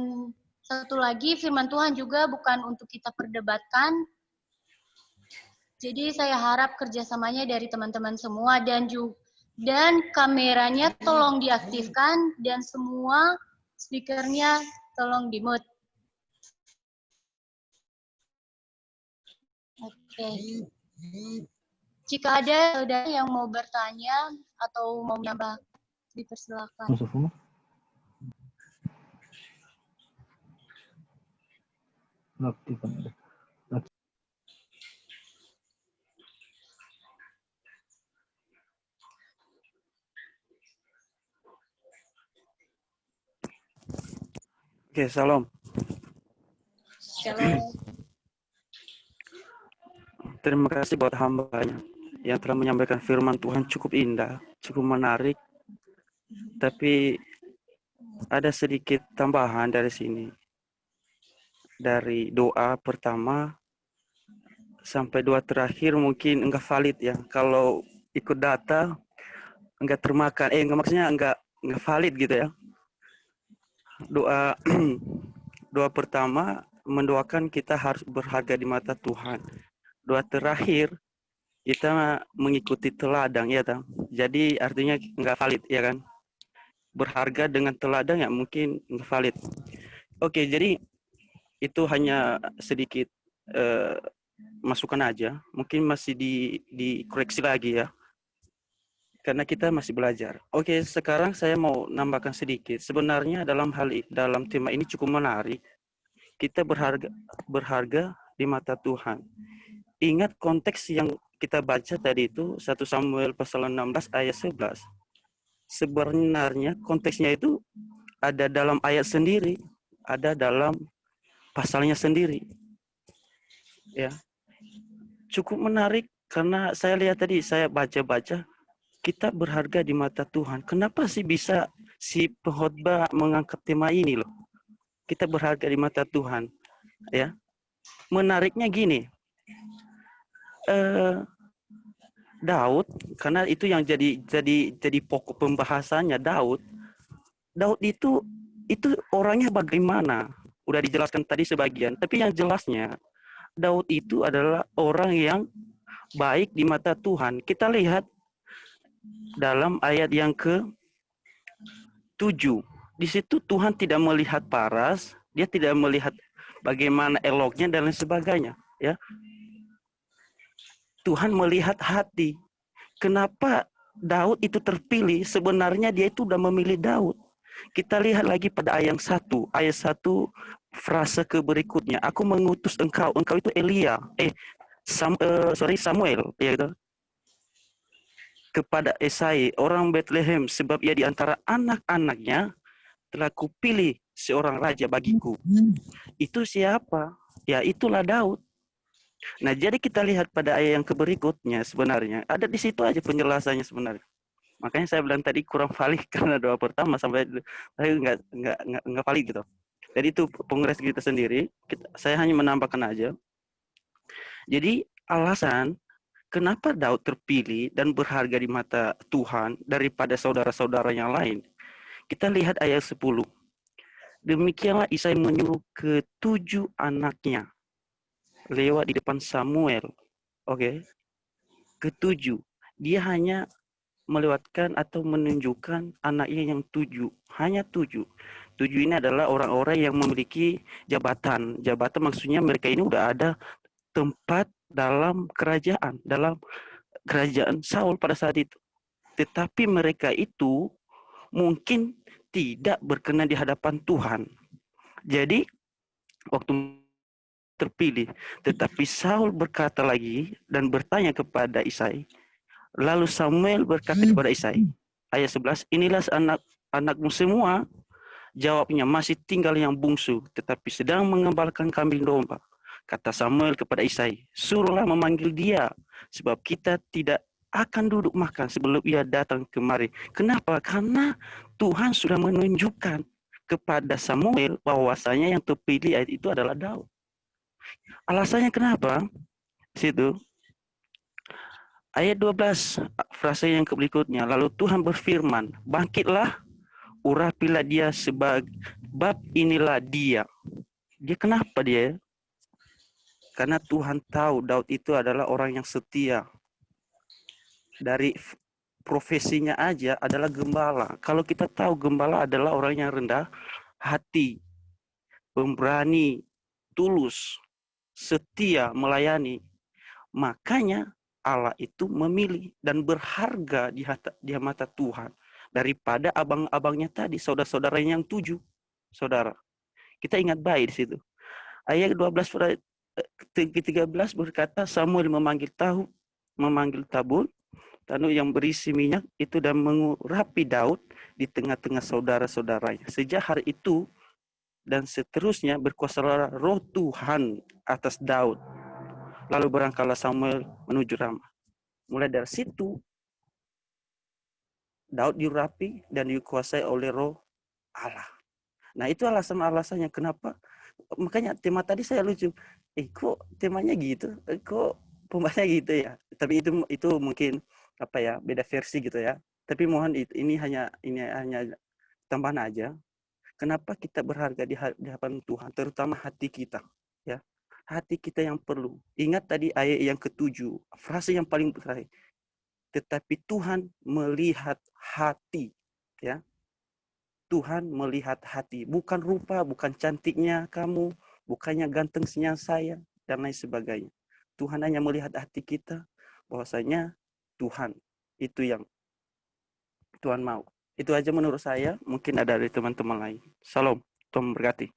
A: satu lagi, firman Tuhan juga bukan untuk kita perdebatkan. Jadi saya harap kerjasamanya dari teman-teman semua, dan kameranya tolong diaktifkan, dan semua speakernya tolong di-mute. Oke. Jika ada saudara yang mau bertanya atau mau menambah, dipersilakan.
H: Oke, salam.
F: Shalom.
H: Terima kasih buat hambanya yang telah menyampaikan firman Tuhan cukup indah, cukup menarik. Tapi ada sedikit tambahan dari sini. Dari doa pertama sampai doa terakhir mungkin enggak valid ya. Kalau ikut data enggak termakan, maksudnya enggak valid gitu ya. Doa pertama mendoakan kita harus berharga di mata Tuhan. Doa terakhir kita mengikuti teladan ya kan. Jadi artinya enggak valid ya kan. Berharga dengan teladan ya mungkin enggak valid. Oke, jadi itu hanya sedikit masukan aja. Mungkin masih dikoreksi lagi ya. Karena kita masih belajar. Oke, sekarang saya mau nambahkan sedikit. Sebenarnya dalam tema ini cukup menarik. Kita berharga di mata Tuhan. Ingat konteks yang kita baca tadi itu 1 Samuel pasal 16 ayat 11. Sebenarnya konteksnya itu ada dalam ayat sendiri, ada dalam pasalnya sendiri. Ya. Cukup menarik karena saya lihat tadi, saya baca-baca, kita berharga di mata Tuhan. Kenapa sih bisa si pengkhotbah mengangkat tema ini loh? Kita berharga di mata Tuhan, ya. Menariknya gini, Daud, karena itu yang jadi pokok pembahasannya. Daud itu orangnya bagaimana? Udah dijelaskan tadi sebagian, tapi yang jelasnya Daud itu adalah orang yang baik di mata Tuhan. Kita lihat dalam ayat yang ke-7. Di situ Tuhan tidak melihat paras, dia tidak melihat bagaimana eloknya dan lain sebagainya, ya. Tuhan melihat hati. Kenapa Daud itu terpilih? Sebenarnya dia itu udah memilih Daud. Kita lihat lagi pada ayat 1 frase ke berikutnya. Aku mengutus engkau itu Elia. Samuel, ya gitu. Kepada Esai, orang Bethlehem, sebab ia di antara anak-anaknya telah kupilih seorang raja bagiku. Itu siapa? Ya, itulah Daud. Nah, jadi kita lihat pada ayat yang berikutnya sebenarnya ada di situ aja penjelasannya sebenarnya. Makanya saya bilang tadi kurang valid karena doa pertama sampai nggak valid gitu. Jadi itu pengres kita sendiri. Saya hanya menambahkan aja. Jadi alasan kenapa Daud terpilih dan berharga di mata Tuhan daripada saudara-saudara yang lain. Kita lihat ayat 10. Demikianlah Isai menyuruh ke-7 anaknya lewat di depan Samuel. Oke. Ke-7. Dia hanya melewatkan atau menunjukkan anaknya yang 7. Hanya 7. 7 ini adalah orang-orang yang memiliki jabatan. Jabatan maksudnya mereka ini udah ada tempat dalam kerajaan Saul pada saat itu. Tetapi mereka itu mungkin tidak berkenan di hadapan Tuhan. Jadi waktu terpilih. Tetapi Saul berkata lagi dan bertanya kepada Isai. Lalu Samuel berkata kepada Isai, ayat 11, inilah anak-anakmu semua. Jawabnya, masih tinggal yang bungsu, tetapi sedang mengembalakan kambing domba. Kata Samuel kepada Isai, suruhlah memanggil dia, sebab kita tidak akan duduk makan sebelum ia datang kemari. Kenapa? Karena Tuhan sudah menunjukkan kepada Samuel bahwasanya yang terpilih itu adalah Daud. Alasannya kenapa? Situ ayat 12, frase yang berikutnya, lalu Tuhan berfirman, bangkitlah, urapilah dia sebab inilah dia. Dia kenapa dia? Karena Tuhan tahu Daud itu adalah orang yang setia. Dari profesinya aja adalah gembala. Kalau kita tahu gembala adalah orang yang rendah hati, pemberani, tulus, setia melayani. Makanya Allah itu memilih dan berharga di mata Tuhan daripada abang-abangnya tadi, saudara-saudaranya yang 7. Saudara, kita ingat baik di situ. Ayat 12 13 berkata, Samuel memanggil tabur tanduk yang berisi minyak itu dan mengurapi Daud di tengah-tengah saudara-saudaranya. Sejak hari itu dan seterusnya berkuasalah roh Tuhan atas Daud. Lalu berangkatlah Samuel menuju Ramah. Mulai dari situ Daud diurapi dan dikuasai oleh roh Allah. Nah, itu alasan-alasannya kenapa. Makanya tema tadi saya lucu. Kok temanya gitu? Kok pembahasannya gitu ya? Tapi itu mungkin beda versi gitu ya. Tapi mohon ini hanya tambahan aja. Kenapa kita berharga di hadapan Tuhan, terutama hati kita, ya. Hati kita yang perlu. Ingat tadi ayat yang ke-7, frase yang paling terakhir. Tetapi Tuhan melihat hati, ya. Tuhan melihat hati, bukan rupa, bukan cantiknya kamu, bukannya gantengnya saya, dan lain sebagainya. Tuhan hanya melihat hati kita, bahwasanya Tuhan itu yang Tuhan mau. Itu aja menurut saya, mungkin ada dari teman-teman lain. Salam, Tuhan memberkati.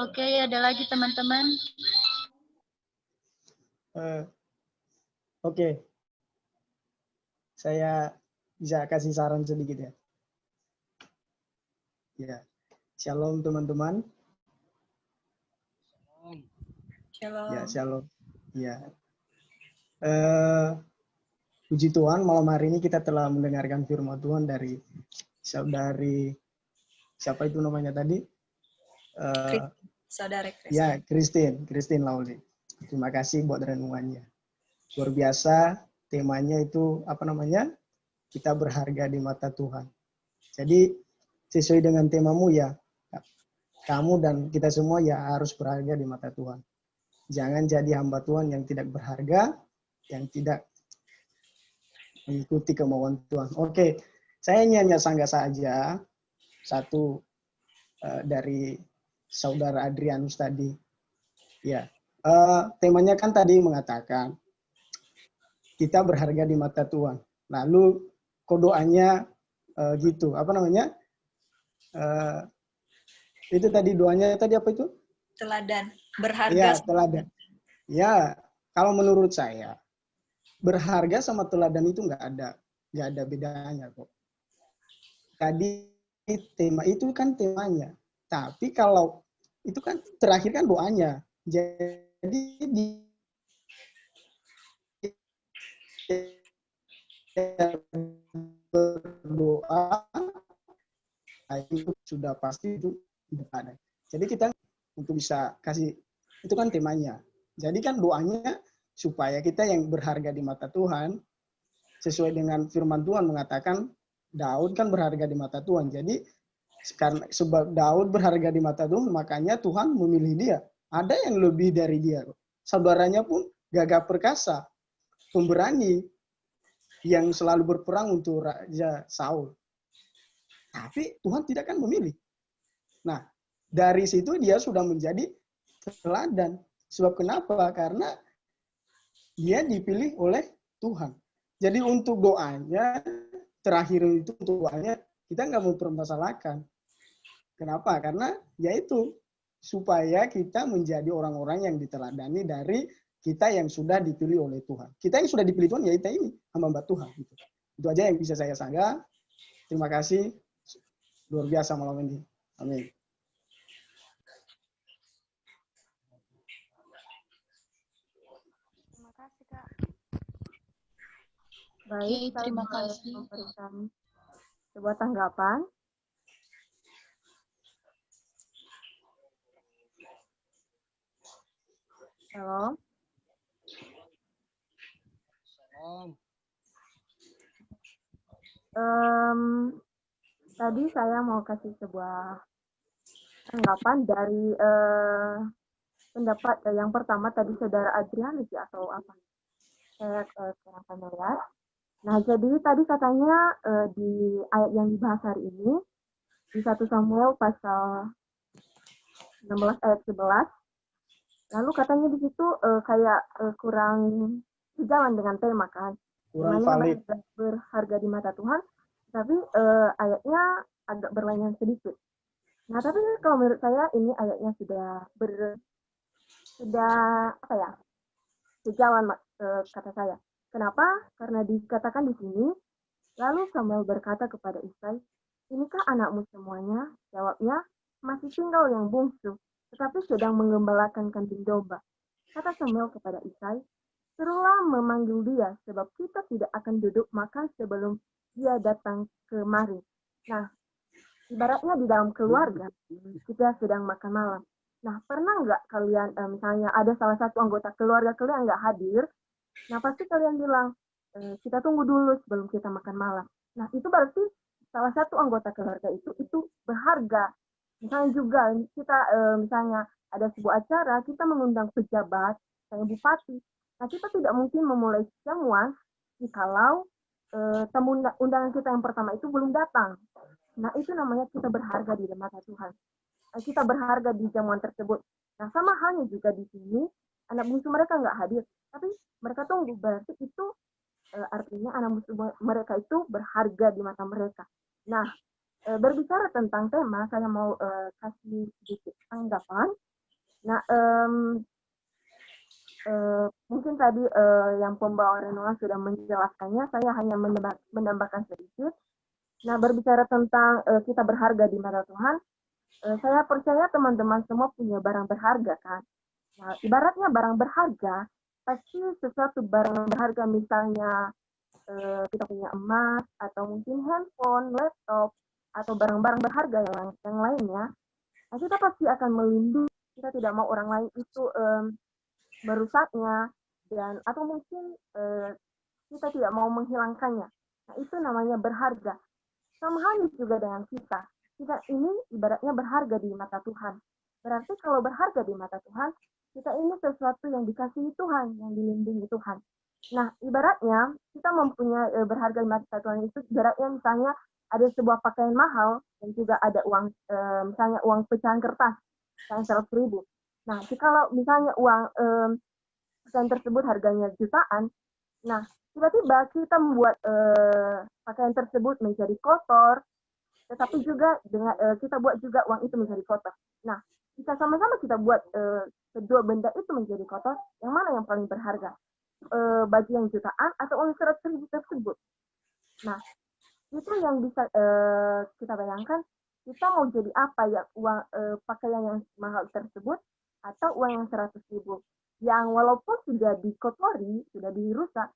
A: Oke, ada lagi teman-teman?
G: Oke. Saya bisa kasih saran sedikit ya. Ya. Shalom teman-teman.
F: Shalom.
G: Ya, shalom. Ya. Puji Tuhan, malam hari ini kita telah mendengarkan firman Tuhan dari saudari, siapa itu namanya tadi?
F: Saudara Kristen.
G: Ya, Christine Lauli. Terima kasih buat renungannya. Luar biasa, temanya itu kita berharga di mata Tuhan. Jadi sesuai dengan temamu ya, kamu dan kita semua ya harus berharga di mata Tuhan. Jangan jadi hamba Tuhan yang tidak berharga, yang tidak mengikuti kemauan Tuhan. Oke, saya hanya sanggah saja satu dari saudara Adrianus tadi. Ya, temanya kan tadi mengatakan kita berharga di mata Tuhan. Lalu kok doanya gitu, itu tadi doanya tadi apa itu?
F: Teladan, berharga.
G: Ya, teladan. Ya, kalau menurut saya berharga sama teladan itu nggak ada bedanya kok. Tadi tema itu kan temanya, tapi kalau itu kan terakhir kan doanya. Jadi berdoa itu sudah pasti itu ada. Jadi kita untuk bisa kasih itu kan temanya. Jadi kan doanya supaya kita yang berharga di mata Tuhan sesuai dengan firman Tuhan mengatakan Daud kan berharga di mata Tuhan. Jadi karena sebab Daud berharga di mata Tuhan, makanya Tuhan memilih dia. Ada yang lebih dari dia. Saudaranya pun gagah perkasa, pemberani yang selalu berperang untuk Raja Saul. Tapi Tuhan tidak kan memilih. Nah, dari situ dia sudah menjadi teladan. Sebab kenapa? Karena dia dipilih oleh Tuhan. Jadi untuk doanya, terakhir itu untuk doanya, kita nggak mau permasalahkan. Kenapa? Karena yaitu supaya kita menjadi orang-orang yang diteladani dari kita yang sudah dipilih oleh Tuhan. Kita yang sudah dipilih Tuhan, ya kita ini hamba Tuhan. Gitu. Itu aja yang bisa saya sanggah. Terima kasih. Luar biasa malam ini. Amin.
C: Terima kasih, Kak.
A: Baik, terima kasih memberikan sebuah tanggapan. Halo. Tadi saya mau kasih sebuah tanggapan dari pendapat yang pertama tadi saudara Adrianus ya, atau apa? Saya kurang familiar. Nah, jadi tadi katanya di ayat yang dibahas hari ini di 1 Samuel pasal 16 ayat 11. Lalu katanya di situ kayak kurang sejalan dengan tema kan.
G: Kurang valid.
A: Berharga di mata Tuhan, tapi ayatnya agak berlainan sedikit. Nah, tapi kalau menurut saya ini ayatnya sudah apa ya? Sejalan kata saya. Kenapa? Karena dikatakan di sini, lalu Samuel berkata kepada Isai, "Inikah anakmu semuanya?" Jawabnya, "Masih tinggal yang bungsu, tetapi sedang menggembalakan kambing domba." Kata Samuel kepada Isai, "Suruhlah memanggil dia, sebab kita tidak akan duduk makan sebelum dia datang kemari." Nah, ibaratnya di dalam keluarga, kita sedang makan malam. Nah, pernah nggak kalian, misalnya ada salah satu anggota keluarga kalian nggak hadir, nah pasti kalian bilang, kita tunggu dulu sebelum kita makan malam. Nah, itu berarti salah satu anggota keluarga itu berharga. Misalnya juga kita misalnya ada sebuah acara, kita mengundang pejabat, kayak bupati. Nah, kita tidak mungkin memulai semua jikalau tamu undangan kita yang pertama itu belum datang. Nah, itu namanya kita berharga di mata Tuhan. Kita berharga di jamuan tersebut. Nah, sama halnya juga di sini, anak bungsu mereka nggak hadir, tapi mereka tunggu. Berarti itu artinya anak bungsu mereka itu berharga di mata mereka. Nah, berbicara tentang tema, saya mau kasih sedikit tanggapan. Nah, mungkin tadi yang pembawa renungan sudah menjelaskannya, saya hanya menambahkan sedikit. Nah, berbicara tentang kita berharga di mata Tuhan, saya percaya teman-teman semua punya barang berharga kan. Nah, ibaratnya barang berharga, pasti sesuatu barang berharga, misalnya kita punya emas, atau mungkin handphone, laptop, atau barang-barang berharga yang lainnya, nah kita pasti akan melindungi, kita tidak mau orang lain itu merusaknya, dan atau mungkin kita tidak mau menghilangkannya. Nah, itu namanya berharga. Sama halnya juga dengan kita. Kita ini ibaratnya berharga di mata Tuhan. Berarti kalau berharga di mata Tuhan, kita ini sesuatu yang dikasihi Tuhan, yang dilindungi Tuhan. Nah, ibaratnya kita mempunyai berharga di mata Tuhan itu, ibaratnya misalnya ada sebuah pakaian mahal dan juga ada uang, misalnya uang pecahan kertas, misalnya 100.000. Nah, kalau misalnya uang pecahan tersebut harganya jutaan, nah tiba-tiba kita membuat pakaian tersebut menjadi kotor, tetapi juga dengan kita buat juga uang itu menjadi kotor. Nah, jika sama-sama kita buat kedua benda itu menjadi kotor, yang mana yang paling berharga? Baju yang jutaan atau uang 100.000 tersebut? Nah, itu yang bisa kita bayangkan, kita mau jadi apa ya, uang pakaian yang mahal tersebut atau uang yang 100.000 yang walaupun sudah dikotori, sudah dirusak,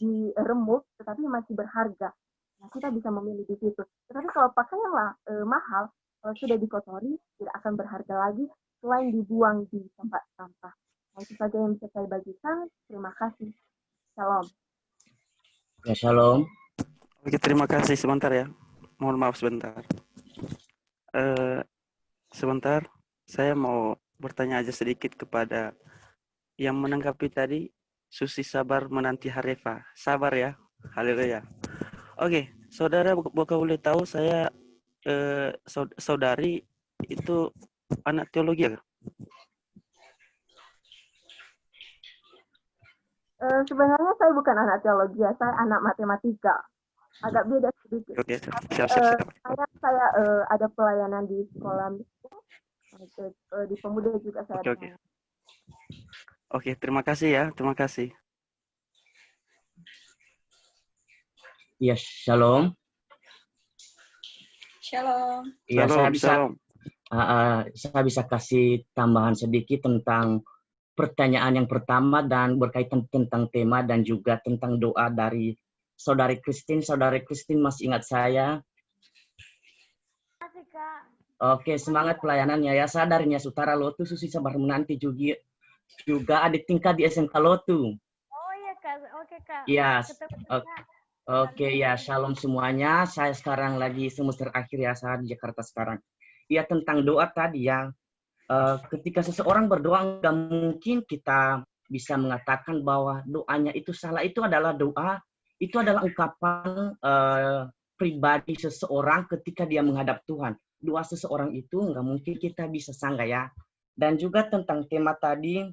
A: diremuk, tetapi masih berharga. Nah, kita bisa memilih di situ. Tetapi kalau pakaian mahal, kalau sudah dikotori, tidak akan berharga lagi selain dibuang di tempat sampah. Nah, itu saja yang bisa saya bagikan. Terima kasih. Shalom.
E: Ya, shalom.
H: Oke, terima kasih. Sebentar ya. Mohon maaf sebentar. Sebentar, saya mau bertanya aja sedikit kepada yang menanggapi tadi. Susi sabar menanti Harefa. Sabar ya. Haleluya. Oke, saudara boleh tahu saya saudari itu anak teologi ya?
I: Sebenarnya saya bukan anak teologi, ya, saya anak matematika. Agak beda sedikit.
H: Oke, siap.
I: Saya ada pelayanan di sekolah minggu, di pemuda juga saya ada.
H: Oke. Oke, terima kasih ya, terima kasih.
E: Ya, shalom.
F: Shalom.
E: Ya,
H: Shalom.
E: saya bisa kasih tambahan sedikit tentang pertanyaan yang pertama dan berkaitan tentang tema dan juga tentang doa dari Saudari Christine. Saudari Christine masih ingat saya?
C: Masih, Kak.
E: Oke, semangat pelayanannya ya. Sadarnya Sutara Lotu Susi Sabar menanti juga adik tingkat di SMK Lotu.
C: Oh iya, Kak. Oke, Kak.
E: Iya.
C: Ketemu,
E: Oke, ya, shalom semuanya. Saya sekarang lagi semester akhir ya, saya di Jakarta sekarang. Ya, tentang doa tadi ya. Ketika seseorang berdoa, nggak mungkin kita bisa mengatakan bahwa doanya itu salah. Itu adalah doa, itu adalah ungkapan pribadi seseorang ketika dia menghadap Tuhan. Doa seseorang itu nggak mungkin kita bisa sanggah ya. Dan juga tentang tema tadi,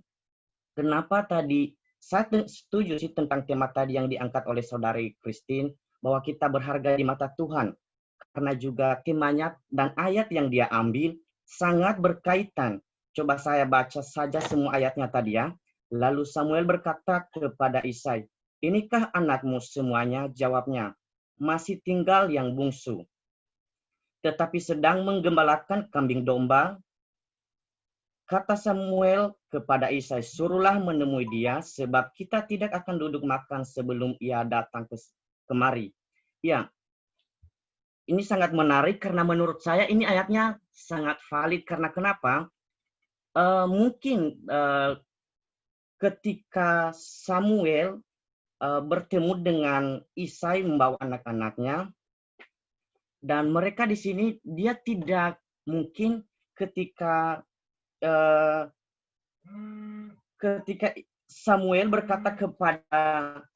E: kenapa tadi saya setuju sih tentang tema tadi yang diangkat oleh Saudari Christine, bahwa kita berharga di mata Tuhan. Karena juga temanya dan ayat yang dia ambil sangat berkaitan. Coba saya baca saja semua ayatnya tadi ya. Lalu Samuel berkata kepada Isai, "Inikah anakmu semuanya?" Jawabnya, "Masih tinggal yang bungsu, tetapi sedang menggembalakan kambing domba." Kata Samuel kepada Isai, "Suruhlah menemui dia, sebab kita tidak akan duduk makan sebelum ia datang kemari." Ya, ini sangat menarik karena menurut saya ini ayatnya sangat valid. Karena kenapa? Mungkin ketika Samuel bertemu dengan Isai membawa anak-anaknya, dan mereka di sini dia tidak mungkin ketika Samuel berkata kepada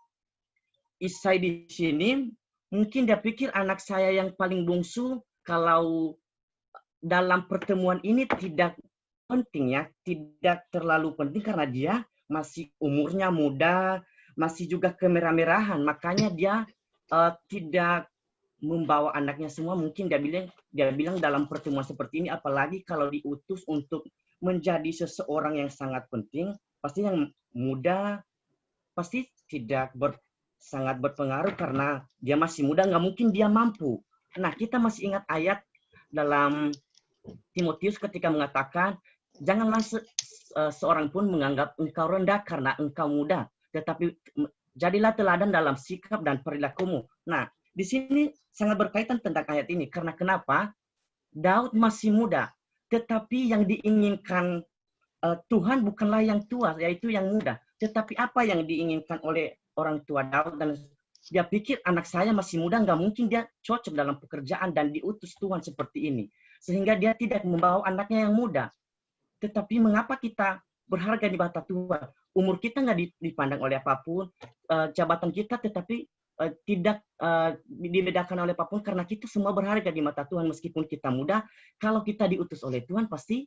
E: Isai di sini, mungkin dia pikir anak saya yang paling bungsu kalau dalam pertemuan ini tidak penting ya, tidak terlalu penting karena dia masih umurnya muda, masih juga kemerah-merahan, makanya dia tidak membawa anaknya semua. Mungkin dia bilang dalam pertemuan seperti ini, apalagi kalau diutus untuk menjadi seseorang yang sangat penting, pasti yang muda pasti tidak sangat berpengaruh karena dia masih muda, nggak mungkin dia mampu. Nah, kita masih ingat ayat dalam Timotius ketika mengatakan, "Janganlah seorang pun menganggap engkau rendah karena engkau muda, tetapi jadilah teladan dalam sikap dan perilakumu." Nah, di sini sangat berkaitan tentang ayat ini. Karena kenapa? Daud masih muda, tetapi yang diinginkan Tuhan bukanlah yang tua, yaitu yang muda. Tetapi apa yang diinginkan oleh orang tua Daud, dan dia pikir anak saya masih muda, nggak mungkin dia cocok dalam pekerjaan dan diutus Tuhan seperti ini. Sehingga dia tidak membawa anaknya yang muda. Tetapi mengapa kita berharga di mata Tuhan? Umur kita nggak dipandang oleh apapun, jabatan kita tetapi tidak dibedakan oleh apapun, karena kita semua berharga di mata Tuhan meskipun kita muda. Kalau kita diutus oleh Tuhan, pasti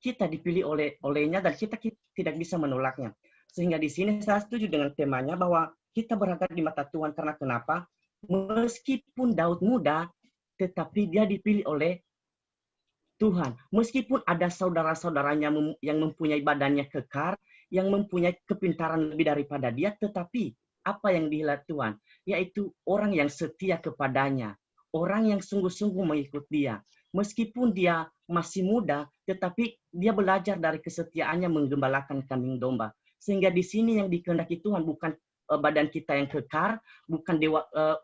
E: kita dipilih olehnya dan kita tidak bisa menolaknya. Sehingga di sini saya setuju dengan temanya bahwa kita berharga di mata Tuhan. Karena kenapa? Meskipun Daud muda, tetapi dia dipilih oleh Tuhan. Meskipun ada saudara-saudaranya yang mempunyai badannya kekar, yang mempunyai kepintaran lebih daripada dia, tetapi apa yang dilihat Tuhan? Yaitu orang yang setia kepadanya. Orang yang sungguh-sungguh mengikut dia. Meskipun dia masih muda, tetapi dia belajar dari kesetiaannya menggembalakan kambing domba. Sehingga di sini yang dikehendaki Tuhan bukan badan kita yang kekar, bukan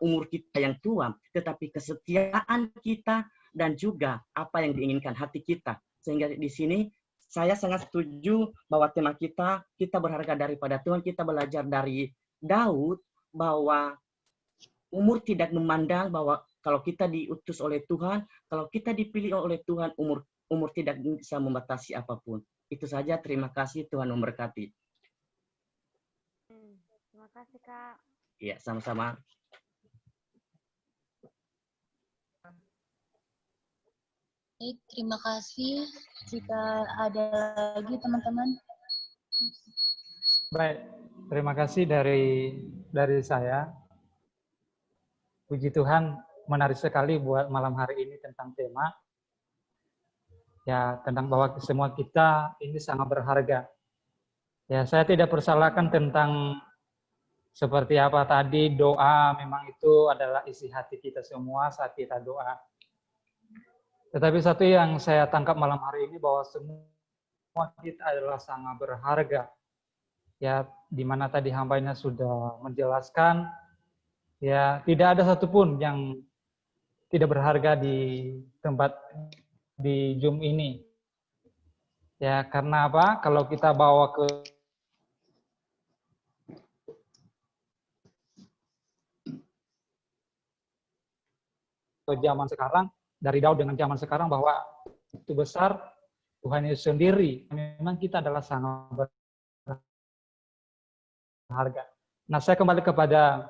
E: umur kita yang tua, tetapi kesetiaan kita dan juga apa yang diinginkan hati kita. Sehingga di sini saya sangat setuju bahwa tema kita berharga daripada Tuhan. Kita belajar dari Daud bahwa umur tidak memandang, bahwa kalau kita diutus oleh Tuhan, kalau kita dipilih oleh Tuhan, umur tidak bisa membatasi apapun. Itu saja, terima kasih, Tuhan memberkati.
C: Terima kasih, Kak.
E: Iya, sama-sama.
A: Baik, terima kasih. Jika ada lagi teman-teman.
J: Baik, Terima kasih dari saya. Puji Tuhan, menarik sekali buat malam hari ini tentang tema. Ya, tentang bahwa semua kita ini sangat berharga. Ya, saya tidak persalahkan tentang seperti apa tadi, doa memang itu adalah isi hati kita semua saat kita doa. Tetapi satu yang saya tangkap malam hari ini bahwa semua kita adalah sangat berharga. Ya, di mana tadi hambanya sudah menjelaskan, ya tidak ada satupun yang tidak berharga di tempat di Zoom ini. Ya, karena apa? Kalau kita bawa ke zaman sekarang, dari Daud dengan zaman sekarang, bahwa itu besar Tuhan Yesus sendiri. Memang kita adalah sangat berharga. Nah, saya kembali kepada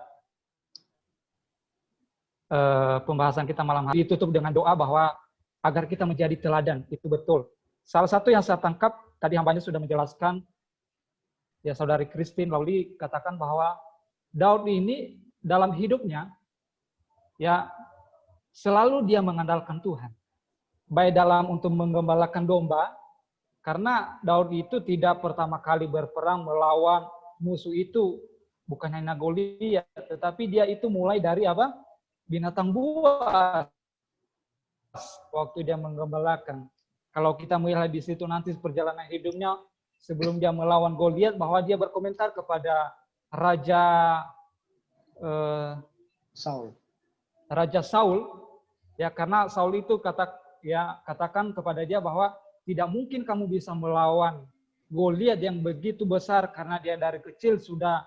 J: pembahasan kita malam hari, ditutup dengan doa bahwa agar kita menjadi teladan. Itu betul. Salah satu yang saya tangkap, tadi hambanya sudah menjelaskan, ya saudari Christine Lauli katakan bahwa Daud ini dalam hidupnya, ya selalu dia mengandalkan Tuhan. Baik dalam untuk menggembalakan domba, karena Daud itu tidak pertama kali berperang melawan musuh itu, bukan hanya Goliat, tetapi dia itu mulai dari apa? Binatang buas. Waktu dia menggembalakan. Kalau kita melihat di situ nanti perjalanan hidupnya sebelum dia melawan Goliat, bahwa dia berkomentar kepada Raja Saul, ya karena Saul itu katakan kepada dia bahwa tidak mungkin kamu bisa melawan Goliat yang begitu besar karena dia dari kecil sudah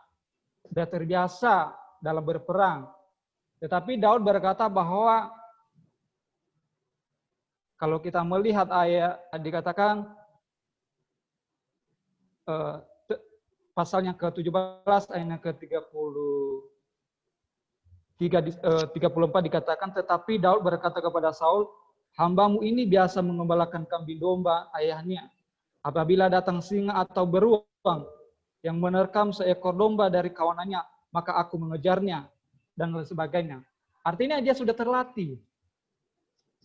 J: terbiasa dalam berperang. Tetapi Daud berkata bahwa kalau kita melihat ayat dikatakan pasalnya ke-17 ayatnya ke-34 dikatakan, tetapi Daud berkata kepada Saul, hambamu ini biasa mengembalakan kambing domba ayahnya. Apabila datang singa atau beruang yang menerkam seekor domba dari kawanannya, maka aku mengejarnya dan lain sebagainya. Artinya dia sudah terlatih.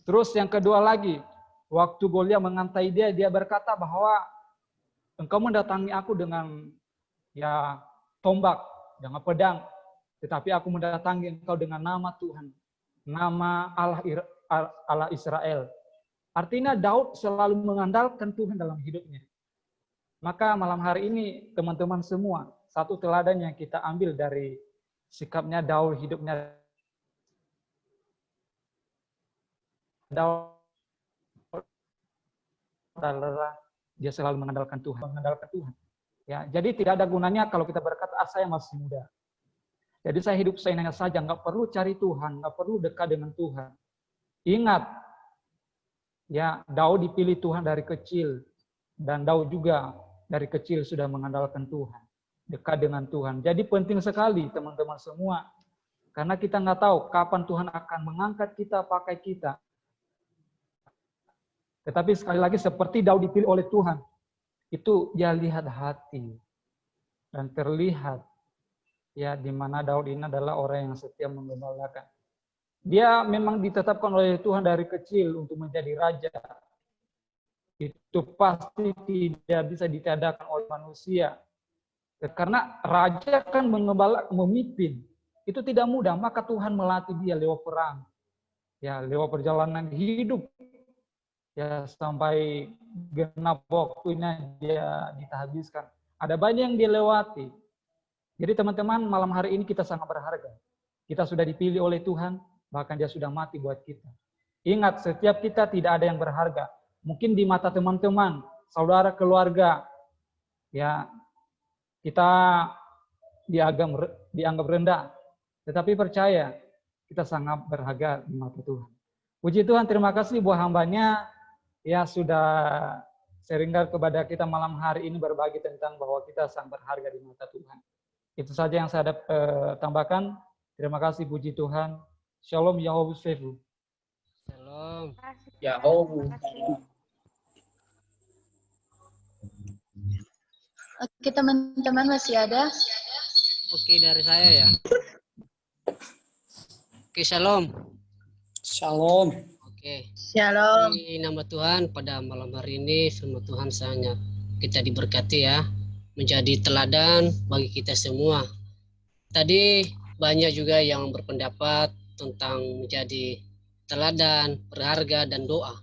J: Terus yang kedua lagi, waktu Goliat mengantai dia, dia berkata bahwa engkau mendatangi aku dengan ya tombak, dengan pedang, tetapi aku mendatangi engkau dengan nama Tuhan, nama Allah Israel. Artinya Daud selalu mengandalkan Tuhan dalam hidupnya. Maka malam hari ini teman-teman semua, satu teladan yang kita ambil dari sikapnya Daud, hidupnya Daud adalah dia selalu mengandalkan Tuhan, Ya, jadi tidak ada gunanya kalau kita berkata, saya masih muda. Jadi saya hidup seenaknya saja, nggak perlu cari Tuhan, nggak perlu dekat dengan Tuhan. Ingat, ya Daud dipilih Tuhan dari kecil, dan Daud juga dari kecil sudah mengandalkan Tuhan, dekat dengan Tuhan. Jadi penting sekali teman-teman semua, karena kita nggak tahu kapan Tuhan akan mengangkat kita, pakai kita. Tetapi sekali lagi seperti Daud dipilih oleh Tuhan, itu dia lihat hati dan terlihat ya di mana Daud ini adalah orang yang setia menggembalakan. Dia memang ditetapkan oleh Tuhan dari kecil untuk menjadi raja. Itu pasti tidak bisa ditiadakan oleh manusia. Karena raja kan mengembala, memimpin. Itu tidak mudah, maka Tuhan melatih dia lewat perang. Ya, lewat perjalanan hidup. Ya, sampai genap waktunya dia habiskan. Ada banyak yang dia lewati. Jadi teman-teman, malam hari ini kita sangat berharga. Kita sudah dipilih oleh Tuhan, bahkan dia sudah mati buat kita. Ingat, setiap kita tidak ada yang berharga. Mungkin di mata teman-teman, saudara, keluarga, ya kita dianggap rendah. Tetapi percaya, kita sangat berharga di mata Tuhan. Puji Tuhan, terima kasih buat hambanya ya sudah sharingkan kepada kita malam hari ini, berbagi tentang bahwa kita sangat berharga di mata Tuhan. Itu saja yang saya tambahkan. Terima kasih, puji Tuhan. Shalom Yahweh Sefu.
B: Shalom Yahweh.
A: Oke teman-teman, masih ada
B: Oke, dari saya ya. Oke, shalom.
K: Shalom.
B: Oke.
F: Shalom.
B: Di nama Tuhan pada malam hari ini firman Tuhan sangat kita diberkati ya, menjadi teladan bagi kita semua. Tadi banyak juga yang berpendapat tentang menjadi teladan, berharga dan doa.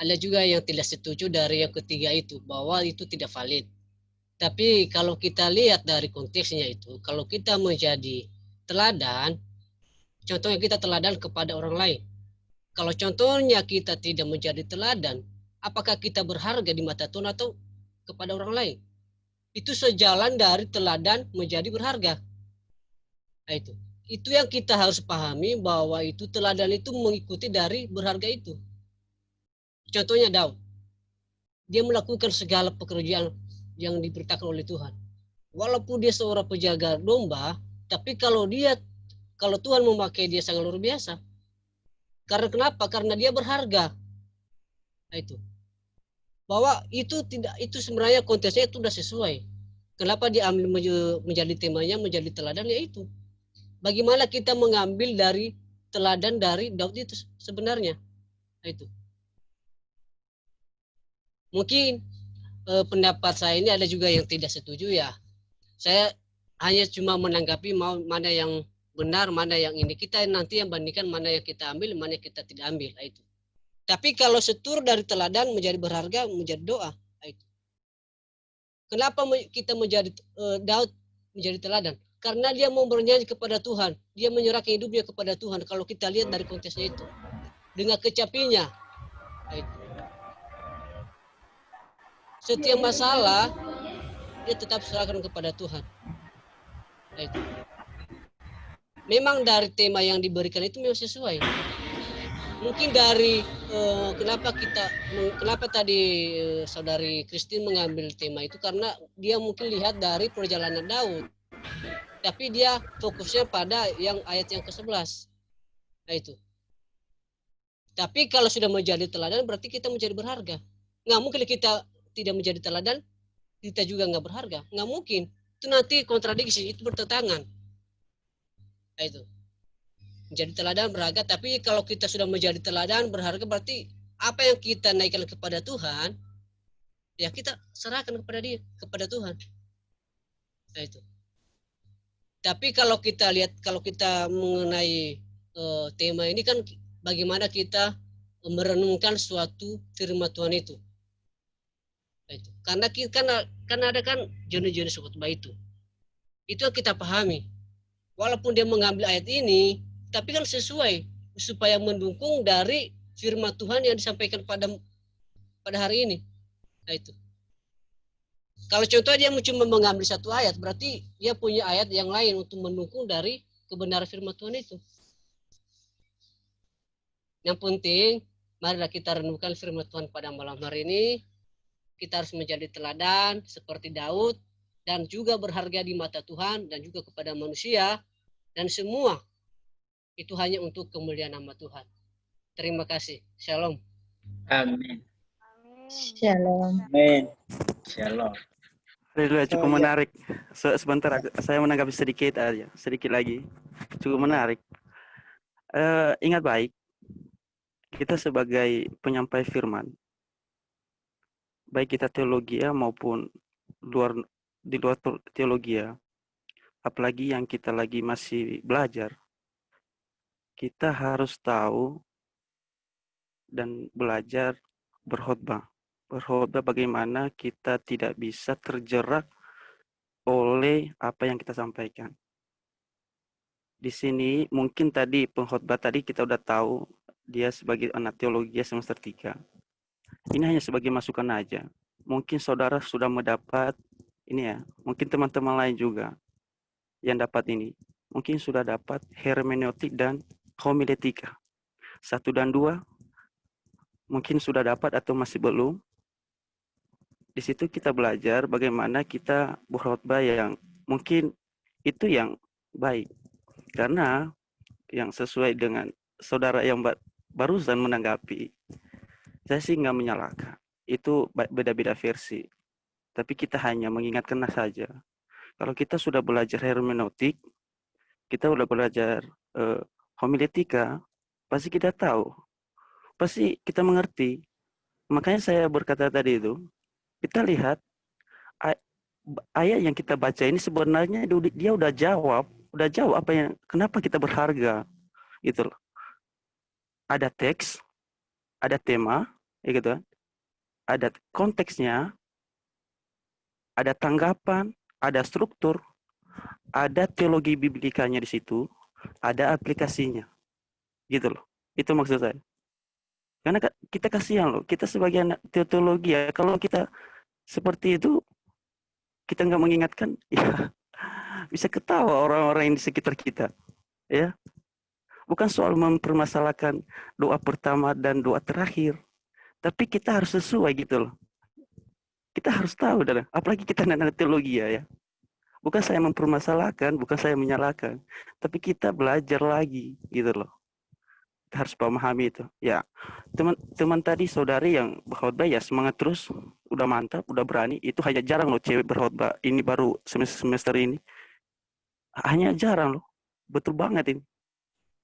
B: Ada juga yang tidak setuju dari yang ketiga itu, bahwa itu tidak valid. Tapi kalau kita lihat dari konteksnya itu, kalau kita menjadi teladan, contohnya kita teladan kepada orang lain. Kalau contohnya kita tidak menjadi teladan, apakah kita berharga di mata Tuhan atau kepada orang lain? Itu sejalan dari teladan menjadi berharga. Nah, itu yang kita harus pahami, bahwa itu teladan itu mengikuti dari berharga itu. Contohnya Daud, dia melakukan segala pekerjaan yang diberitakan oleh Tuhan. Walaupun dia seorang penjaga domba, tapi kalau Tuhan memakai dia sangat luar biasa. Karena kenapa? Karena dia berharga. Nah, itu. Bahwa itu sebenarnya konteksnya itu sudah sesuai. Kenapa dia ambil menjadi temanya, menjadi teladan, yaitu bagaimana kita mengambil dari teladan dari Daud itu sebenarnya. Nah, itu. Mungkin pendapat saya ini ada juga yang tidak setuju ya. Saya hanya cuma menanggapi mana yang benar, mana yang ini. Kita nanti yang bandingkan mana yang kita ambil, mana yang kita tidak ambil. Nah, itu. Tapi kalau setur dari teladan menjadi berharga, menjadi doa. Nah, itu. Kenapa kita menjadi Daud menjadi teladan? Karena dia mau bernyanyi kepada Tuhan. Dia menyerahkan hidupnya kepada Tuhan. Kalau kita lihat dari konteksnya itu. Dengan kecapinya. Nah, itu. Setiap masalah, dia tetap serahkan kepada Tuhan. Nah, itu. Memang dari tema yang diberikan itu memang sesuai. Mungkin dari kenapa tadi saudari Christine mengambil tema itu, karena dia mungkin lihat dari perjalanan Daud. Tapi dia fokusnya pada yang ayat yang ke-11. Nah, itu. Tapi kalau sudah menjadi teladan, berarti kita menjadi berharga. Nggak mungkin kita tidak menjadi teladan, kita juga nggak berharga. Nggak mungkin. Itu nanti kontradiksi, itu bertentangan. Nah, itu. Menjadi teladan berharga, tapi kalau kita sudah menjadi teladan berharga, berarti apa yang kita naikkan kepada Tuhan, ya kita serahkan kepada dia, kepada Tuhan. Nah, itu. Tapi kalau kita lihat, kalau kita mengenai tema ini kan bagaimana kita merenungkan suatu firman Tuhan itu. Nah, itu. Karena ada kan jenis-jenis khotbah itu. Itu yang kita pahami. Walaupun dia mengambil ayat ini, tapi kan sesuai supaya mendukung dari firman Tuhan yang disampaikan pada hari ini. Nah, itu. Kalau contoh dia cuma mengambil satu ayat, berarti dia punya ayat yang lain untuk mendukung dari kebenaran firman Tuhan itu. Yang penting, marilah kita renungkan firman Tuhan pada malam hari ini. Kita harus menjadi teladan seperti Daud, dan juga berharga di mata Tuhan dan juga kepada manusia, dan semua itu hanya untuk kemuliaan nama Tuhan. Terima kasih. Shalom.
K: Amin. Shalom. Amin. Shalom.
H: Haleluya, cukup menarik. Sebentar, saya menanggapi sedikit aja, sedikit lagi. Cukup menarik. Ingat baik, kita sebagai penyampai firman, baik kita teologi ya maupun di luar teologi ya, apalagi yang kita lagi masih belajar, kita harus tahu dan belajar berkhotbah. Berkhotbah bagaimana kita tidak bisa terjerat oleh apa yang kita sampaikan. Di sini mungkin tadi pengkhotbah tadi kita udah tahu dia sebagai anak teologi semester 3. Ini hanya sebagai masukan aja. Mungkin saudara sudah mendapat ini ya, mungkin teman-teman lain juga yang dapat ini. Mungkin sudah dapat hermeneutik dan homiletika. 1 dan 2 mungkin sudah dapat atau masih belum. Di situ kita belajar bagaimana kita berkhotbah yang mungkin itu yang baik. Karena yang sesuai dengan saudara yang barusan menanggapi, saya sih nggak menyalahkan. Itu beda-beda versi. Tapi kita hanya mengingatkan saja. Kalau kita sudah belajar hermeneutik, kita udah belajar homiletika, pasti kita tahu, pasti kita mengerti. Makanya saya berkata tadi itu, kita lihat ayat yang kita baca ini sebenarnya dia udah jawab apa yang kenapa kita berharga, gitu loh. Ada teks, ada tema, ya gitu kan. Ada konteksnya, ada tanggapan, ada struktur, ada teologi biblikanya di situ, ada aplikasinya, gitu loh. Itu maksud saya. Karena kita kasihan loh, kita sebagai anak teologi ya, kalau kita seperti itu, kita nggak mengingatkan, ya bisa ketawa orang-orang yang di sekitar kita, ya. Bukan soal mempermasalahkan doa pertama dan doa terakhir, tapi kita harus sesuai gitu loh. Kita harus tahu, dan apalagi kita anak teologi ya. Bukan saya mempermasalahkan, bukan saya menyalahkan, tapi kita belajar lagi gitu loh. Kita harus memahami itu. Ya, teman tadi saudari yang berkhotbah ya semangat terus, udah mantap, udah berani. Itu hanya jarang loh cewek berkhotbah. Ini baru semester ini. Hanya jarang loh. Betul banget ini.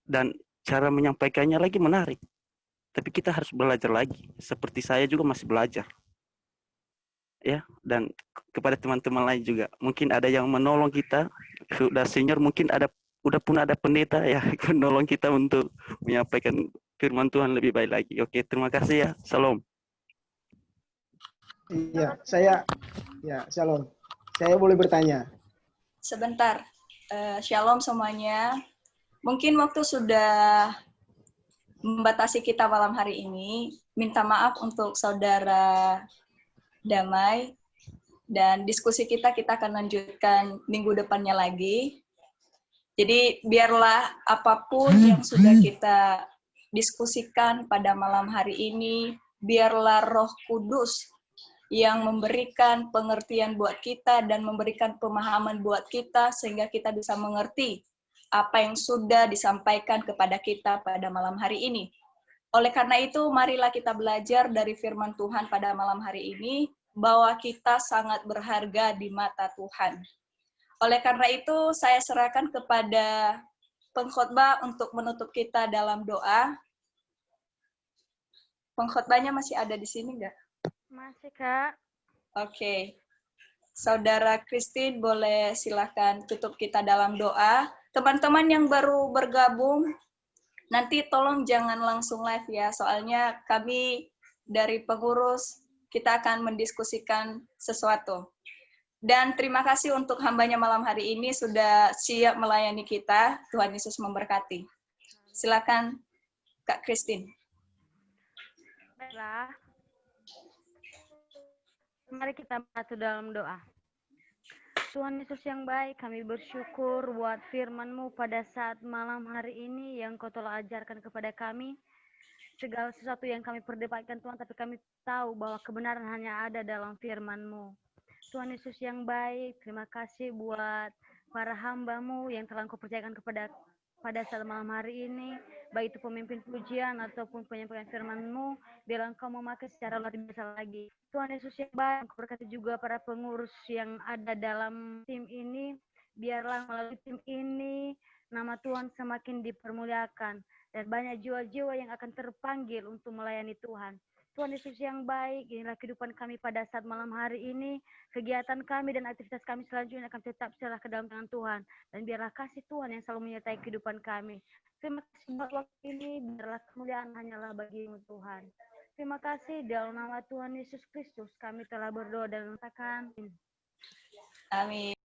H: Dan cara menyampaikannya lagi menarik. Tapi kita harus belajar lagi. Seperti saya juga masih belajar. Ya, dan kepada teman-teman lain juga. Mungkin ada yang menolong kita, sudah senior, mungkin udah pun ada pendeta ya menolong kita untuk menyampaikan firman Tuhan lebih baik lagi. Oke, terima kasih ya. Shalom.
G: Iya, shalom. Saya boleh bertanya?
F: Sebentar. Shalom semuanya. Mungkin waktu sudah membatasi kita malam hari ini. Minta maaf untuk saudara Damai. Dan diskusi kita akan lanjutkan minggu depannya lagi. Jadi biarlah apapun yang sudah kita diskusikan pada malam hari ini, biarlah Roh Kudus yang memberikan pengertian buat kita dan memberikan pemahaman buat kita sehingga kita bisa mengerti apa yang sudah disampaikan kepada kita pada malam hari ini. Oleh karena itu, marilah kita belajar dari firman Tuhan pada malam hari ini bahwa kita sangat berharga di mata Tuhan. Oleh karena itu, saya serahkan kepada pengkhotbah untuk menutup kita dalam doa. Pengkhotbahnya masih ada di sini nggak?
C: Masih, Kak.
F: Oke. Saudara Christine, boleh silakan tutup kita dalam doa. Teman-teman yang baru bergabung, nanti tolong jangan langsung live ya, soalnya kami dari pengurus, kita akan mendiskusikan sesuatu. Dan terima kasih untuk hambanya malam hari ini sudah siap melayani kita. Tuhan Yesus memberkati. Silakan Kak Christine.
C: Baiklah. Mari kita bersatu dalam doa. Tuhan Yesus yang baik, kami bersyukur buat firman-Mu pada saat malam hari ini yang Kau telah ajarkan kepada kami. Segala sesuatu yang kami perdebatkan Tuhan, tapi kami tahu bahwa kebenaran hanya ada dalam firman-Mu. Tuhan Yesus yang baik, terima kasih buat para hamba-Mu yang telah Kau percayakan pada saat malam hari ini, baik itu pemimpin pujian ataupun penyampaian firman-Mu, biar Engkau memakai secara luar biasa lagi. Tuhan Yesus yang baik, Engkau berkati juga para pengurus yang ada dalam tim ini, biarlah melalui tim ini, nama Tuhan semakin dipermuliakan, dan banyak jiwa-jiwa yang akan terpanggil untuk melayani Tuhan. Tuhan Yesus yang baik, inilah kehidupan kami pada saat malam hari ini, kegiatan kami dan aktivitas kami selanjutnya akan tetap serah ke dalam tangan Tuhan, dan biarlah kasih Tuhan yang selalu menyertai kehidupan kami. Terima kasih buat waktu ini, biarlah kemuliaan hanyalah bagi-Mu Tuhan. Terima kasih, dalam nama Tuhan Yesus Kristus kami telah berdoa dan mengatakan,
F: amin.